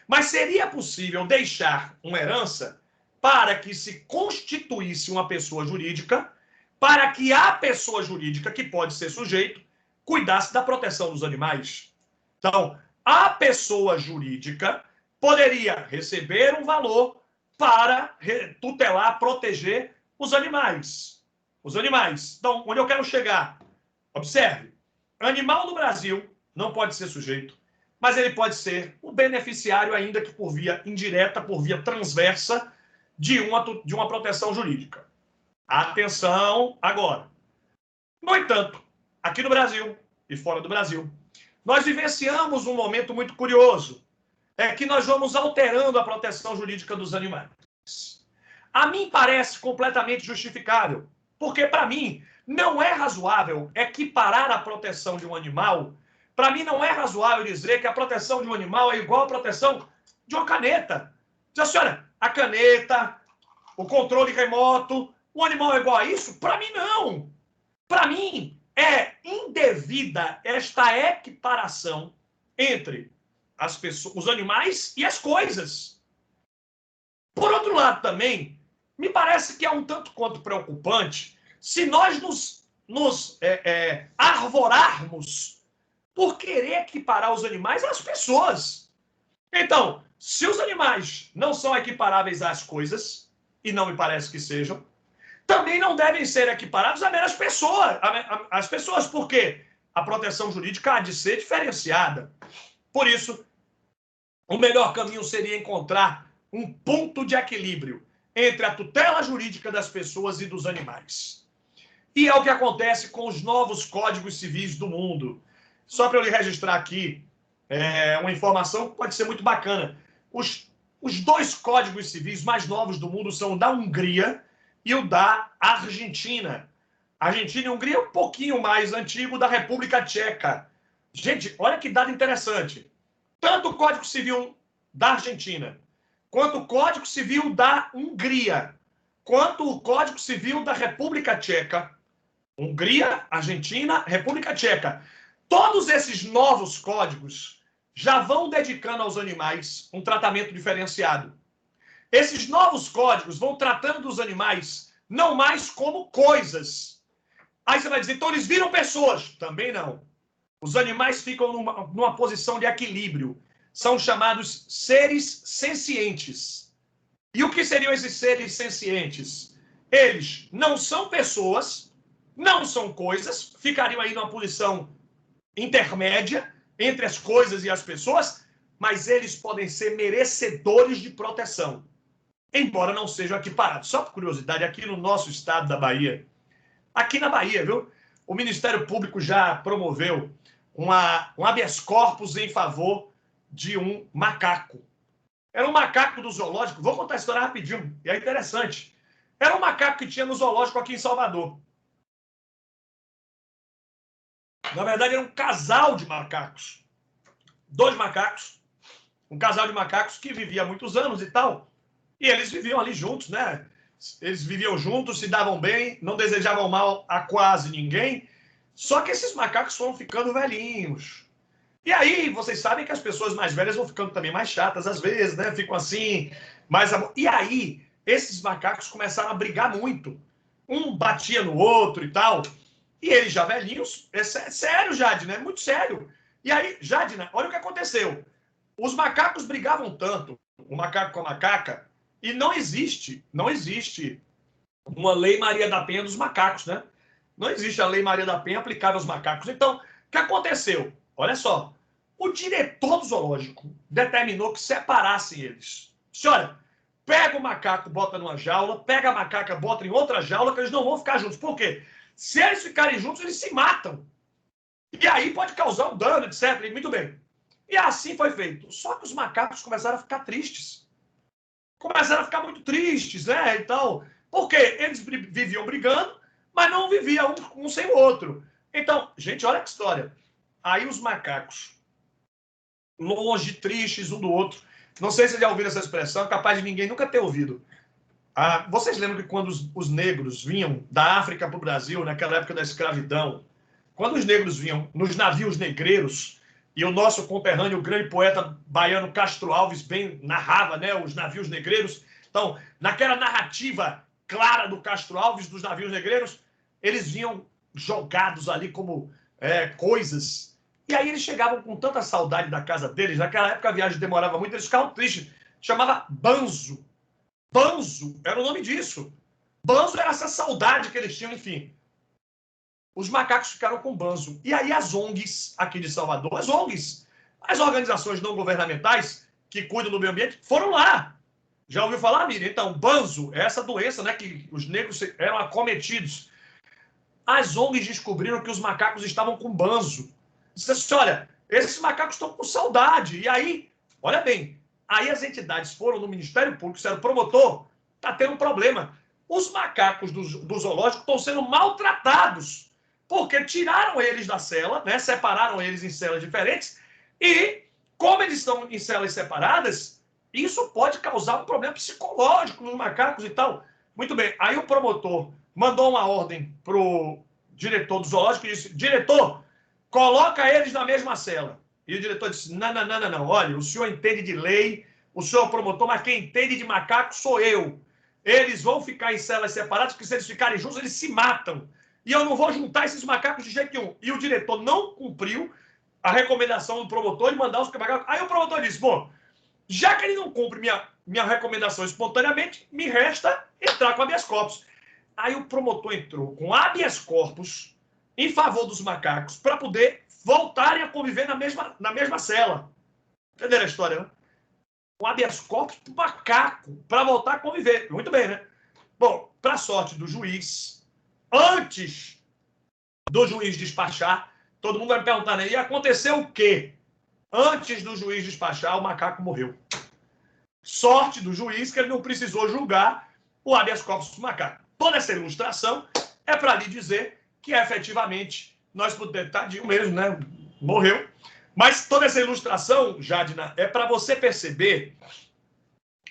Mas seria possível deixar uma herança para que se constituísse uma pessoa jurídica, para que a pessoa jurídica, que pode ser sujeito, cuidasse da proteção dos animais. Então, a pessoa jurídica poderia receber um valor para tutelar, proteger os animais. Os animais. Então, onde eu quero chegar? Observe. Animal no Brasil não pode ser sujeito, mas ele pode ser o beneficiário, ainda que por via indireta, por via transversa, de uma proteção jurídica. Atenção agora. No entanto, aqui no Brasil e fora do Brasil, nós vivenciamos um momento muito curioso. É que nós vamos alterando a proteção jurídica dos animais. A mim parece completamente justificável, porque para mim não é razoável equiparar a proteção de um animal. Para mim não é razoável dizer que a proteção de um animal é igual à proteção de uma caneta. Diz a senhora, a caneta, o controle remoto, o animal é igual a isso? Para mim não. Para mim, é indevida esta equiparação entre as pessoas, os animais e as coisas. Por outro lado, também, me parece que é um tanto quanto preocupante se nós nos arvorarmos por querer equiparar os animais às pessoas. Então, se os animais não são equiparáveis às coisas, e não me parece que sejam, também não devem ser equiparados a meras pessoas, às pessoas, porque a proteção jurídica há de ser diferenciada. Por isso, o melhor caminho seria encontrar um ponto de equilíbrio entre a tutela jurídica das pessoas e dos animais. E é o que acontece com os novos códigos civis do mundo. Só para eu lhe registrar aqui uma informação que pode ser muito bacana. Os dois códigos civis mais novos do mundo são o da Hungria e o da Argentina. A Argentina e a Hungria é um pouquinho mais antigo, da República Tcheca. Gente, olha que dado interessante. Tanto o Código Civil da Argentina, quanto o Código Civil da Hungria, quanto o Código Civil da República Tcheca, Hungria, Argentina, República Tcheca. Todos esses novos códigos já vão dedicando aos animais um tratamento diferenciado. Esses novos códigos vão tratando dos animais não mais como coisas. Aí você vai dizer, então eles viram pessoas. Também não. Os animais ficam numa posição de equilíbrio. São chamados seres sencientes. E o que seriam esses seres sencientes? Eles não são pessoas, não são coisas, ficariam aí numa posição intermédia entre as coisas e as pessoas, mas eles podem ser merecedores de proteção, embora não sejam equiparados. Só por curiosidade, aqui no nosso estado da Bahia, aqui na Bahia, viu? O Ministério Público já promoveu um habeas corpus em favor de um macaco. Era um macaco do zoológico. Vou contar a história rapidinho, e é interessante. Era um macaco que tinha no zoológico aqui em Salvador. Na verdade, era um casal de macacos. 2 macacos. Um casal de macacos que vivia há muitos anos e tal. E eles viviam ali juntos, né? Eles viviam juntos, se davam bem, não desejavam mal a quase ninguém. Só que esses macacos foram ficando velhinhos. E aí, vocês sabem que as pessoas mais velhas vão ficando também mais chatas às vezes, né? Ficam assim, mais... E aí, esses macacos começaram a brigar muito. Um batia no outro e tal. E eles já velhinhos, é sério, Jadina, é muito sério. E aí, Jadina, olha o que aconteceu. Os macacos brigavam tanto, o macaco com a macaca, e não existe uma lei Maria da Penha dos macacos, né? Não existe a lei Maria da Penha aplicável aos macacos. Então, o que aconteceu? Olha só, o diretor do zoológico determinou que separassem eles. Disse, olha, pega o macaco, bota numa jaula, pega a macaca, bota em outra jaula, que eles não vão ficar juntos. Por quê? Se eles ficarem juntos, eles se matam. E aí pode causar um dano, etc. E muito bem. E assim foi feito. Só que os macacos começaram a ficar tristes. Começaram a ficar muito tristes, né? Então, porque eles viviam brigando, mas não viviam um sem o outro. Então, gente, olha que história. Aí os macacos, longe, tristes um do outro. Não sei se vocês já ouviram essa expressão, capaz de ninguém nunca ter ouvido. Vocês lembram que quando os negros vinham da África para o Brasil, naquela época da escravidão, quando os negros vinham nos navios negreiros, e o nosso conterrâneo, o grande poeta baiano Castro Alves, bem narrava, né, os navios negreiros. Então, naquela narrativa clara do Castro Alves, dos navios negreiros, eles vinham jogados ali como coisas. E aí eles chegavam com tanta saudade da casa deles, naquela época a viagem demorava muito, eles ficavam tristes. Chamava banzo. Banzo era o nome disso. Banzo era essa saudade que eles tinham, enfim. Os macacos ficaram com banzo. E aí as ONGs aqui de Salvador, as ONGs, as organizações não governamentais que cuidam do meio ambiente, foram lá. Já ouviu falar, Miriam? Então, banzo é essa doença, né, que os negros eram acometidos. As ONGs descobriram que os macacos estavam com banzo. Disseram assim, olha, esses macacos estão com saudade. E aí, olha bem, aí as entidades foram no Ministério Público, disseram, promotor, está tendo um problema. Os macacos do zoológico estão sendo maltratados, porque tiraram eles da cela, né, separaram eles em celas diferentes, e como eles estão em celas separadas, isso pode causar um problema psicológico nos macacos e tal. Muito bem, aí o promotor mandou uma ordem pro diretor do zoológico e disse: diretor, coloca eles na mesma cela. E o diretor disse: não, olha, o senhor entende de lei, o senhor é o promotor, mas quem entende de macaco sou eu. Eles vão ficar em celas separadas, porque se eles ficarem juntos, eles se matam. E eu não vou juntar esses macacos de jeito nenhum. E o diretor não cumpriu a recomendação do promotor de mandar os macacos. Aí o promotor disse: bom, já que ele não cumpre minha recomendação espontaneamente, me resta entrar com habeas corpus. Aí o promotor entrou com habeas corpus em favor dos macacos para poder voltarem a conviver na mesma cela. Entenderam a história, né? Com habeas corpus para o macaco, para voltar a conviver. Muito bem, né? Bom, para a sorte do juiz, antes do juiz despachar, todo mundo vai me perguntar, né? E aconteceu o quê? Antes do juiz despachar, o macaco morreu. Sorte do juiz que ele não precisou julgar o habeas corpus do macaco. Toda essa ilustração é para lhe dizer que efetivamente nós podemos... Tadinho mesmo, né? Morreu. Mas toda essa ilustração, Jadna, é para você perceber,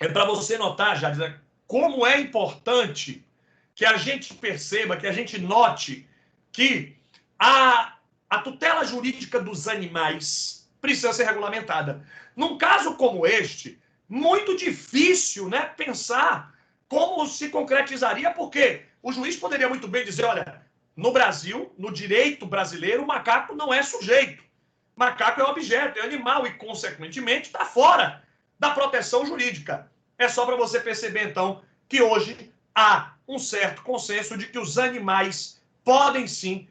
é para você notar, Jadna, como é importante que a gente perceba, que a gente note que a tutela jurídica dos animais precisa ser regulamentada. Num caso como este, muito difícil, né, pensar como se concretizaria, porque o juiz poderia muito bem dizer: olha, no Brasil, no direito brasileiro, o macaco não é sujeito. Macaco é objeto, é animal e, consequentemente, está fora da proteção jurídica. É só para você perceber, então, que hoje há um certo consenso de que os animais podem, sim,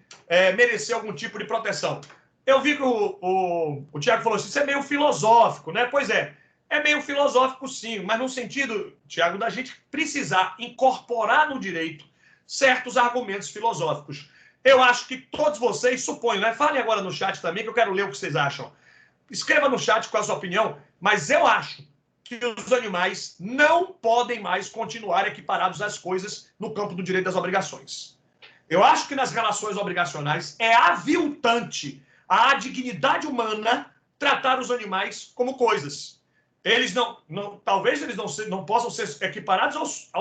merecer algum tipo de proteção. Eu vi que o Tiago falou assim: isso é meio filosófico, né? Pois é meio filosófico, sim, mas no sentido, Tiago, da gente precisar incorporar no direito certos argumentos filosóficos. Eu acho que todos vocês, suponho, né? Falem agora no chat também, que eu quero ler o que vocês acham. Escreva no chat qual é a sua opinião, mas eu acho que os animais não podem mais continuar equiparados às coisas no campo do direito das obrigações. Eu acho que nas relações obrigacionais é aviltante à dignidade humana tratar os animais como coisas. Eles talvez eles não possam ser equiparados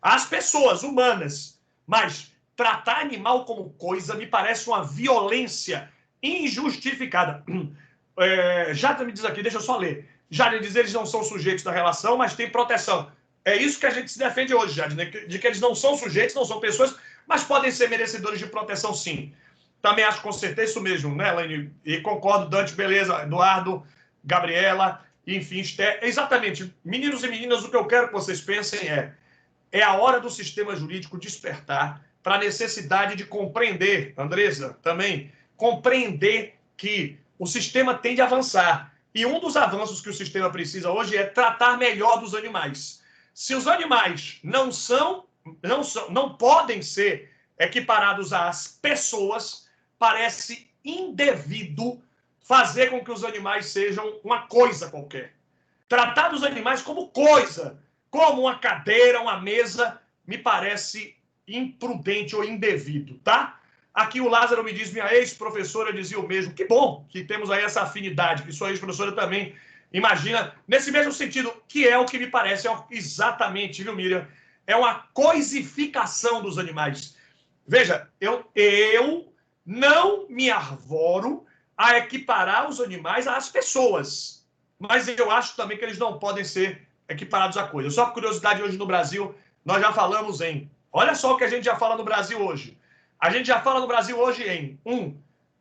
às pessoas humanas, mas tratar animal como coisa me parece uma violência injustificada. Jadna me diz aqui, deixa eu só ler. Jadna diz: eles não são sujeitos da relação, mas têm proteção. É isso que a gente se defende hoje, Jadna, de que eles não são sujeitos, não são pessoas, mas podem ser merecedores de proteção, sim. Também acho com certeza isso mesmo, né, Elaine? E concordo, Dante, beleza, Eduardo, Gabriela, enfim, Esther. Exatamente. Meninos e meninas, o que eu quero que vocês pensem é a hora do sistema jurídico despertar para a necessidade de compreender, Andresa, também, compreender que o sistema tende a avançar. E um dos avanços que o sistema precisa hoje é tratar melhor dos animais. Se os animais não podem ser equiparados às pessoas, parece indevido fazer com que os animais sejam uma coisa qualquer. Tratar dos animais como coisa, como uma cadeira, uma mesa, me parece imprudente ou indevido, tá? Aqui o Lázaro me diz: minha ex-professora dizia o mesmo. Que bom que temos aí essa afinidade, que sua ex-professora também imagina nesse mesmo sentido, que é o que me parece exatamente, viu, Miriam? É uma coisificação dos animais. Veja, eu não me arvoro a equiparar os animais às pessoas, mas eu acho também que eles não podem ser equiparados a coisa. Só por curiosidade, hoje no Brasil, nós já falamos em... Olha só o que a gente já fala no Brasil hoje. A gente já fala no Brasil hoje em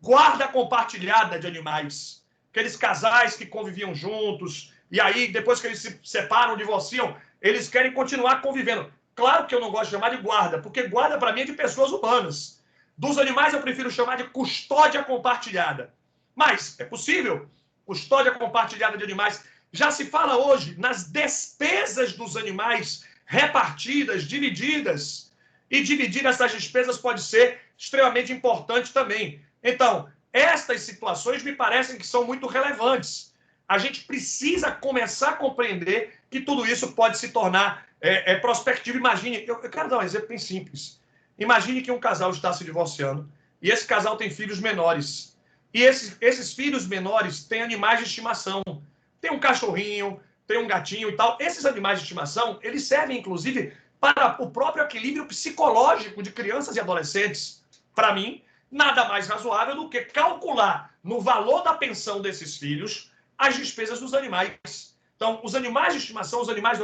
guarda compartilhada de animais. Aqueles casais que conviviam juntos, e aí, depois que eles se separam, divorciam, eles querem continuar convivendo. Claro que eu não gosto de chamar de guarda, porque guarda, para mim, é de pessoas humanas. Dos animais, eu prefiro chamar de custódia compartilhada. Mas é possível. Custódia compartilhada de animais. Já se fala hoje nas despesas dos animais repartidas, divididas. E dividir essas despesas pode ser extremamente importante também. Então, estas situações me parecem que são muito relevantes. A gente precisa começar a compreender que tudo isso pode se tornar prospectivo. Imagine, eu quero dar um exemplo bem simples. Imagine que um casal está se divorciando e esse casal tem filhos menores. E esses filhos menores têm animais de estimação. Tem um cachorrinho, tem um gatinho e tal. Esses animais de estimação, eles servem, inclusive, para o próprio equilíbrio psicológico de crianças e adolescentes. para mim, nada mais razoável do que calcular no valor da pensão desses filhos as despesas dos animais. Então, os animais de estimação, os animais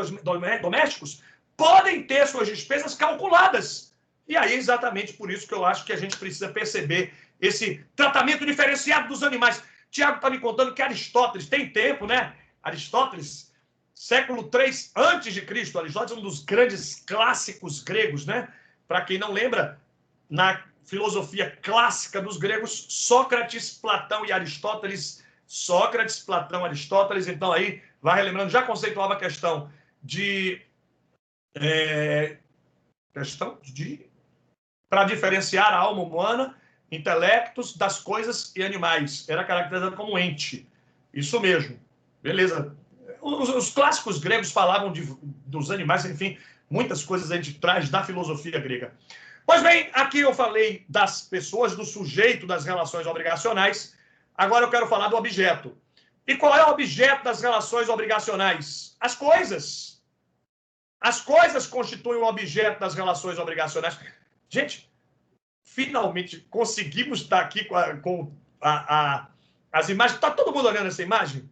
domésticos, podem ter suas despesas calculadas. E aí é exatamente por isso que eu acho que a gente precisa perceber esse tratamento diferenciado dos animais. Tiago está me contando que Aristóteles, tem tempo, né? Aristóteles, século III a.C., Aristóteles é um dos grandes clássicos gregos, né? Para quem não lembra, na filosofia clássica dos gregos, Sócrates, Platão e Aristóteles. Sócrates, Platão, Aristóteles. Então aí, vai relembrando, já conceituava a questão de para diferenciar a alma humana, intelectos das coisas e animais. Era caracterizado como ente. Isso mesmo. Beleza. Os clássicos gregos falavam dos animais, enfim, muitas coisas a gente traz da filosofia grega. Pois bem, aqui eu falei das pessoas, do sujeito das relações obrigacionais. Agora eu quero falar do objeto. E qual é o objeto das relações obrigacionais? As coisas. As coisas constituem o objeto das relações obrigacionais. Gente, finalmente conseguimos estar aqui com as imagens. Está todo mundo olhando essa imagem?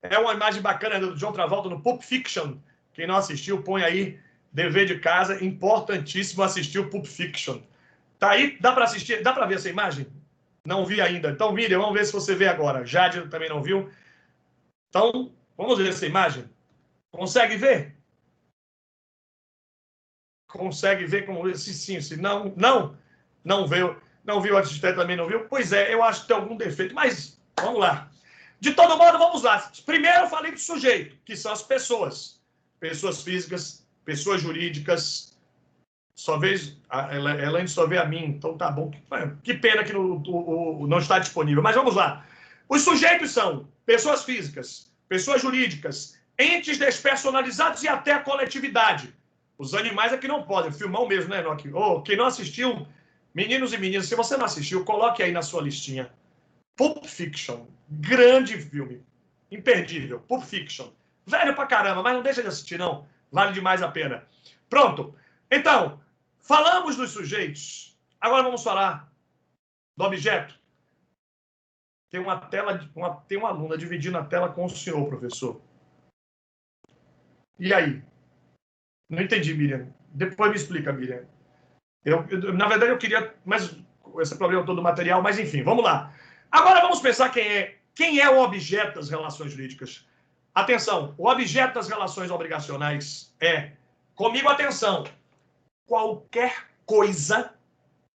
É uma imagem bacana do John Travolta no Pulp Fiction. Quem não assistiu, põe aí, dever de casa. Importantíssimo assistir o Pulp Fiction. Tá aí? Dá para assistir? Dá para ver essa imagem? Não vi ainda. Então, Miriam, vamos ver se você vê agora. Jade também não viu. Então, vamos ver essa imagem. Consegue ver? Consegue ver como se sim, se não viu, não viu, a assistente também não viu. Pois é, eu acho que tem algum defeito, mas vamos lá. De todo modo, vamos lá. Primeiro eu falei do sujeito, que são as pessoas. Pessoas físicas, pessoas jurídicas. Só vejo, ela ainda só vê a mim, então tá bom. Que pena que não está disponível, mas vamos lá. Os sujeitos são pessoas físicas, pessoas jurídicas, entes despersonalizados e até a coletividade. Os animais é que não podem. Filmão mesmo, né, Enoque? Quem não assistiu, meninos e meninas, se você não assistiu, coloque aí na sua listinha. Pulp Fiction. Grande filme. Imperdível. Pulp Fiction. Velho pra caramba, mas não deixa de assistir, não. Vale demais a pena. Pronto. Então, falamos dos sujeitos. Agora vamos falar do objeto. Tem uma aluna dividindo a tela com o senhor, professor. E aí? Não entendi, Miriam. Depois me explica, Miriam. Na verdade, eu queria... Mas esse problema todo do material, mas enfim, vamos lá. Agora vamos pensar quem é o objeto das relações jurídicas. Atenção, o objeto das relações obrigacionais é, comigo, atenção, qualquer coisa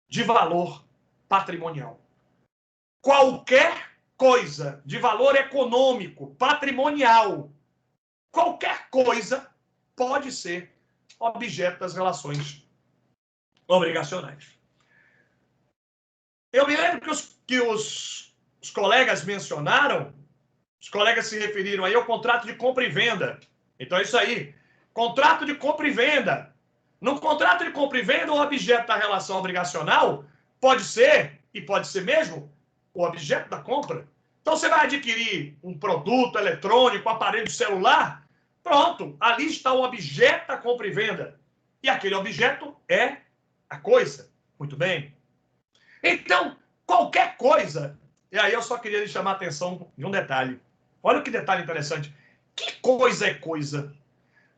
de valor patrimonial. Qualquer coisa de valor econômico, patrimonial. Qualquer coisa pode ser objeto das relações obrigacionais. Eu me lembro que os colegas mencionaram, os colegas se referiram aí ao contrato de compra e venda. Então é isso aí. Contrato de compra e venda. No contrato de compra e venda, o objeto da relação obrigacional pode ser, e pode ser mesmo, o objeto da compra. Então você vai adquirir um produto eletrônico, um aparelho celular, pronto, ali está o objeto da compra e venda. E aquele objeto é a coisa. Muito bem. Então, qualquer coisa... E aí eu só queria lhe chamar a atenção de um detalhe. Olha que detalhe interessante. Que coisa é coisa?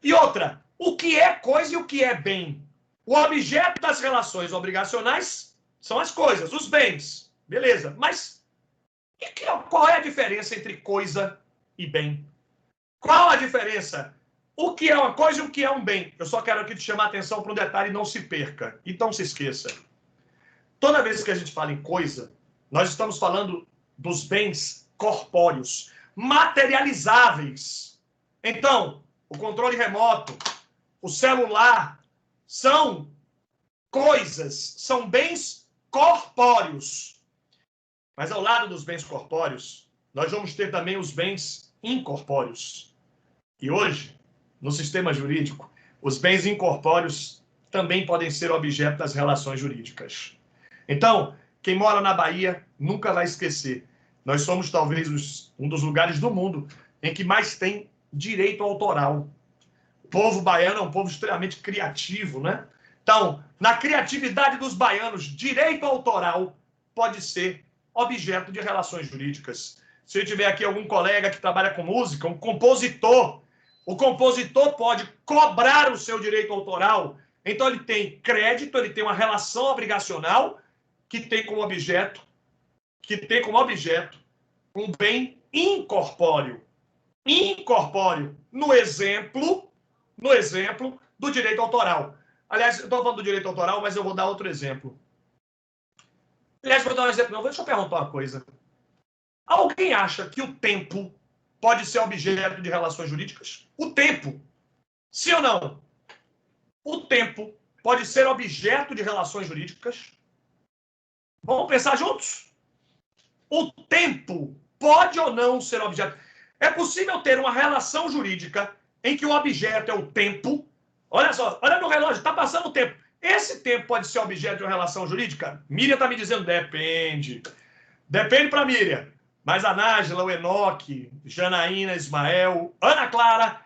E outra, o que é coisa e o que é bem? O objeto das relações obrigacionais são as coisas, os bens. Beleza, mas qual é a diferença entre coisa e bem? Qual a diferença? O que é uma coisa e o que é um bem? Eu só quero aqui te chamar a atenção para um detalhe e não se perca. E não se esqueça. Toda vez que a gente fala em coisa, nós estamos falando dos bens corpóreos, materializáveis. Então, o controle remoto, o celular, são coisas, são bens corpóreos. Mas ao lado dos bens corpóreos, nós vamos ter também os bens incorpóreos. E hoje, no sistema jurídico, os bens incorpóreos também podem ser objeto das relações jurídicas. Então, quem mora na Bahia nunca vai esquecer. Nós somos talvez um dos lugares do mundo em que mais tem direito autoral. O povo baiano é um povo extremamente criativo, né? Então, na criatividade dos baianos, direito autoral pode ser objeto de relações jurídicas. Se eu tiver aqui algum colega que trabalha com música, um compositor, o compositor pode cobrar o seu direito autoral. Então, ele tem crédito, ele tem uma relação obrigacional que tem como objeto um bem incorpóreo. Incorpóreo, no exemplo do direito autoral. Aliás, eu estou falando do direito autoral, mas eu vou dar outro exemplo. Aliás, vou dar um exemplo. Não, deixa eu perguntar uma coisa. Alguém acha que o tempo pode ser objeto de relações jurídicas? O tempo. Sim ou não? O tempo pode ser objeto de relações jurídicas? Vamos pensar juntos? O tempo pode ou não ser objeto? É possível ter uma relação jurídica em que o objeto é o tempo. Olha só, olha no relógio, está passando o tempo. Esse tempo pode ser objeto de uma relação jurídica? Miriam está me dizendo, depende. Depende para Miriam. Mas a Nájila, o Enoque, Janaína, Ismael, Ana Clara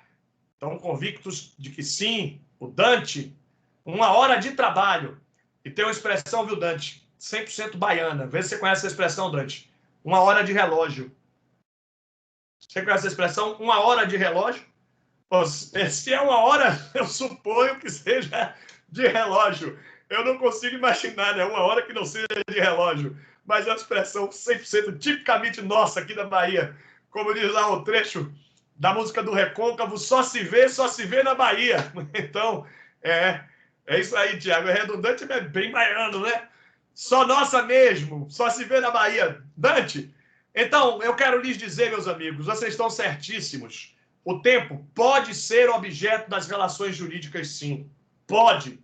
estão convictos de que sim. O Dante, 1 hora de trabalho. E tem uma expressão, viu, Dante? 100% baiana. Vê se você conhece essa expressão, Dante. 1 hora de relógio. Você conhece a expressão 1 hora de relógio? Se é 1 hora, eu suponho que seja de relógio. Eu não consigo imaginar, né? 1 hora que não seja de relógio. Mas é uma expressão 100% tipicamente nossa aqui da Bahia. Como diz lá o trecho da música do Recôncavo, só se vê na Bahia. Então, é isso aí, Tiago. É redundante, mas é bem baiano, né? Só nossa mesmo, só se vê na Bahia. Dante, então, eu quero lhes dizer, meus amigos, vocês estão certíssimos. O tempo pode ser objeto das relações jurídicas, sim. Pode.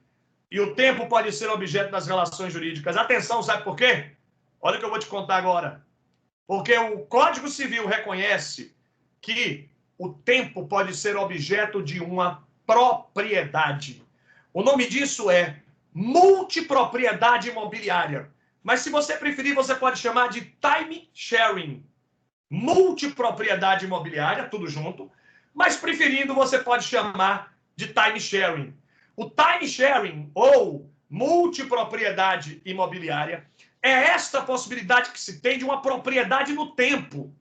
E o tempo pode ser objeto das relações jurídicas. Atenção, sabe por quê? Olha o que eu vou te contar agora. Porque o Código Civil reconhece que o tempo pode ser objeto de uma propriedade. O nome disso é multipropriedade imobiliária. Mas se você preferir, você pode chamar de time sharing. Multipropriedade imobiliária, tudo junto. Mas preferindo, você pode chamar de time sharing. O time sharing, ou multipropriedade imobiliária, é esta possibilidade que se tem de uma propriedade no tempo.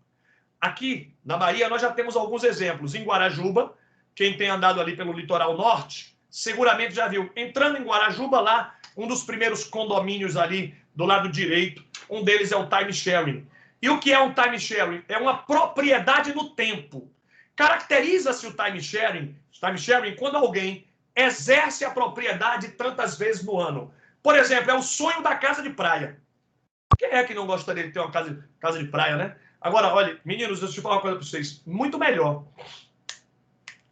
Aqui, na Bahia, nós já temos alguns exemplos. Em Guarajuba, quem tem andado ali pelo litoral norte, seguramente já viu. Entrando em Guarajuba, lá, um dos primeiros condomínios ali do lado direito, um deles é o time sharing. E o que é um time sharing? É uma propriedade no tempo. Caracteriza-se o time sharing quando alguém exerce a propriedade tantas vezes no ano. Por exemplo, é o sonho da casa de praia. Quem é que não gostaria de ter uma casa de praia, né? Agora, olha, meninos, deixa eu falar uma coisa para vocês. Muito melhor,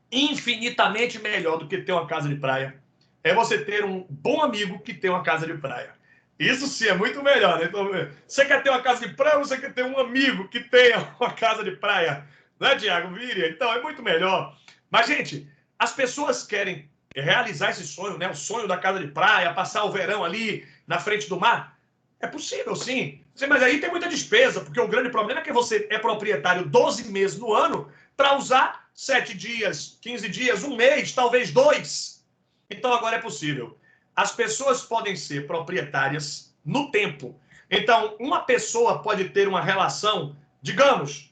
infinitamente melhor do que ter uma casa de praia, é você ter um bom amigo que tem uma casa de praia. Isso sim é muito melhor, né? Então, você quer ter uma casa de praia ou você quer ter um amigo que tenha uma casa de praia? Não é, Tiago? Miriam? Então, é muito melhor. Mas, gente, as pessoas querem realizar esse sonho, né? O sonho da casa de praia, passar o verão ali na frente do mar. É possível, sim. Mas aí tem muita despesa, porque o grande problema é que você é proprietário 12 meses no ano para usar 7 dias, 15 dias, um mês, talvez 2. Então, agora é possível. As pessoas podem ser proprietárias no tempo. Então, uma pessoa pode ter uma relação, digamos,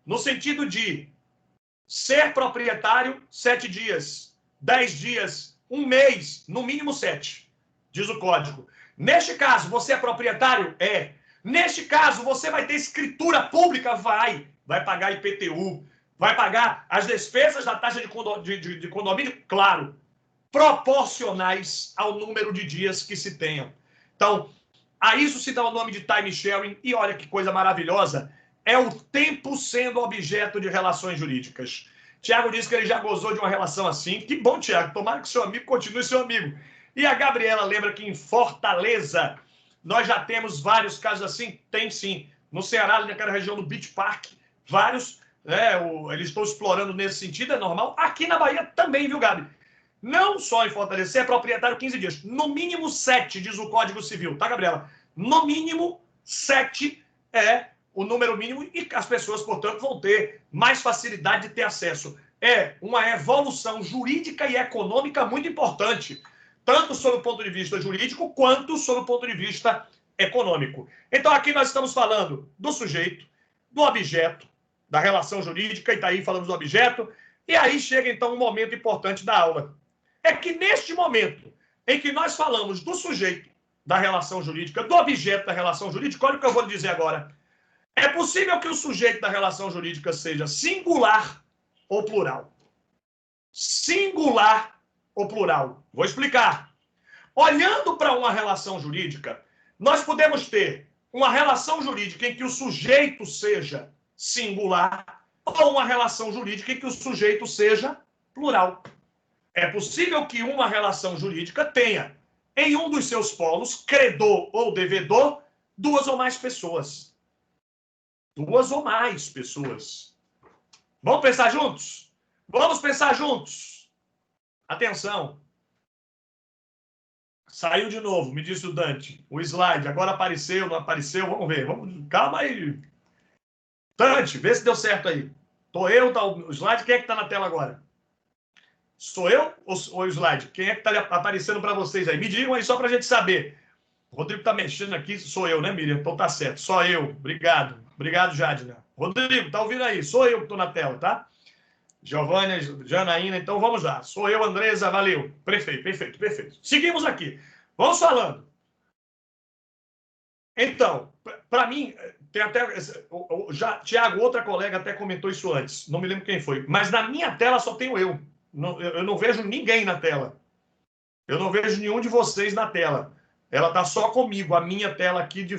no sentido de ser proprietário 7 dias, 10 dias, um mês, no mínimo 7, diz o código. Neste caso, você é proprietário? É. Neste caso, você vai ter escritura pública? Vai pagar IPTU, vai pagar as despesas da taxa de condomínio? Claro. Proporcionais ao número de dias que se tenham. Então, a isso se dá o nome de time sharing, e olha que coisa maravilhosa, é o tempo sendo objeto de relações jurídicas. Tiago disse que ele já gozou de uma relação assim. Que bom, Tiago, tomara que seu amigo continue seu amigo. E a Gabriela lembra que em Fortaleza nós já temos vários casos assim? Tem sim. No Ceará, ali naquela região do Beach Park, vários, eles estão explorando nesse sentido, é normal. Aqui na Bahia também, viu, Gabi? Não só em Fortaleza, você é proprietário 15 dias. No mínimo 7, diz o Código Civil, tá, Gabriela? No mínimo 7 é o número mínimo e as pessoas, portanto, vão ter mais facilidade de ter acesso. É uma evolução jurídica e econômica muito importante. tanto sob o ponto de vista jurídico, quanto sob o ponto de vista econômico. Então, aqui nós estamos falando do sujeito, do objeto, da relação jurídica, e está aí falando do objeto, e aí chega, então, um momento importante da aula. É que, neste momento em que nós falamos do sujeito da relação jurídica, do objeto da relação jurídica, olha o que eu vou lhe dizer agora. É possível que o sujeito da relação jurídica seja singular ou plural. Singular ou plural. Vou explicar. Olhando para uma relação jurídica, nós podemos ter uma relação jurídica em que o sujeito seja singular ou uma relação jurídica em que o sujeito seja plural. É possível que uma relação jurídica tenha, em um dos seus polos, credor ou devedor, duas ou mais pessoas. Duas ou mais pessoas. Vamos pensar juntos? Vamos pensar juntos. Atenção. Saiu de novo, me disse o Dante. O slide agora apareceu, não apareceu? Vamos ver. Calma aí. Dante, vê se deu certo aí. Tô eu, tá o slide. Quem é que está na tela agora? Sou eu ou o slide? Quem é que está aparecendo para vocês aí? Me digam aí só para a gente saber. O Rodrigo está mexendo aqui. Sou eu, né, Miriam? Então tá certo. Só eu. Obrigado. Obrigado, Jadna. Rodrigo, tá ouvindo aí? Sou eu que estou na tela, tá? Giovânia, Janaína, então vamos lá. Sou eu, Andresa, valeu. Perfeito. Seguimos aqui. Vamos falando. Então, para mim, tem até... Tiago, outra colega até comentou isso antes. Não me lembro quem foi. Mas na minha tela só tenho eu. Eu não vejo ninguém na tela. Eu não vejo nenhum de vocês na tela. Ela está só comigo, a minha tela aqui de...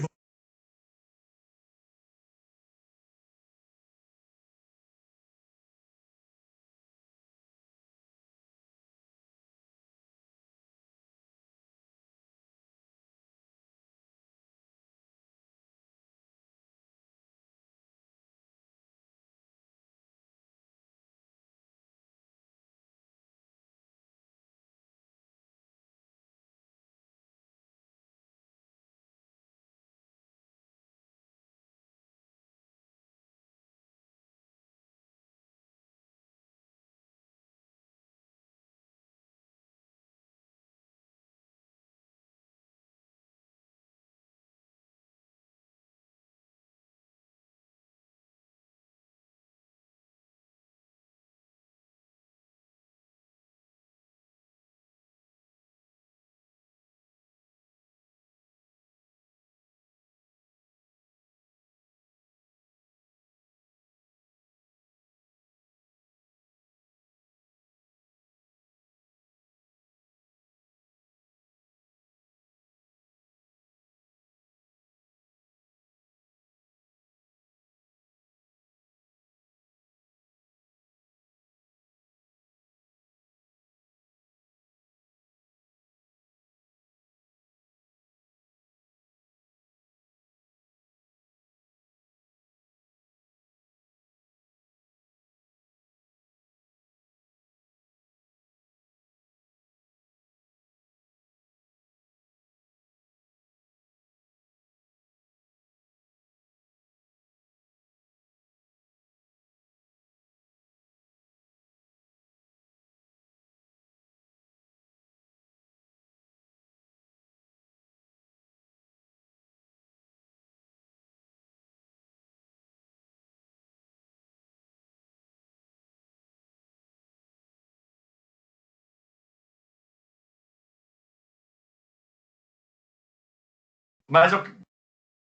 Mas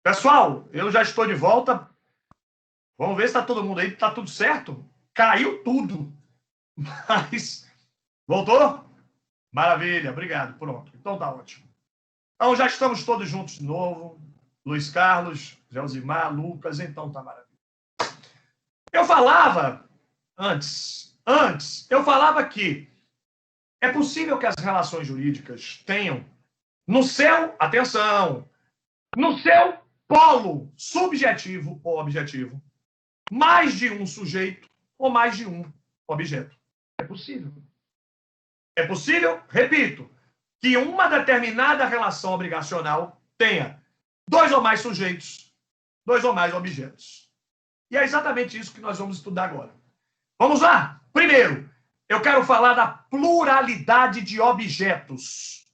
pessoal, eu já estou de volta. Vamos ver se está todo mundo aí. Está tudo certo? Caiu tudo. Mas... Voltou? Maravilha, obrigado. Pronto. Então tá ótimo. Então já estamos todos juntos de novo. Luiz Carlos, Gelsimar, Lucas. Então tá maravilha. Eu falava antes, eu falava que é possível que as relações jurídicas tenham no seu, atenção, no seu polo subjetivo ou objetivo, mais de um sujeito ou mais de um objeto. É possível. É possível, repito, que uma determinada relação obrigacional tenha dois ou mais sujeitos, dois ou mais objetos. E é exatamente isso que nós vamos estudar agora. Vamos lá? Primeiro, eu quero falar da pluralidade de objetos.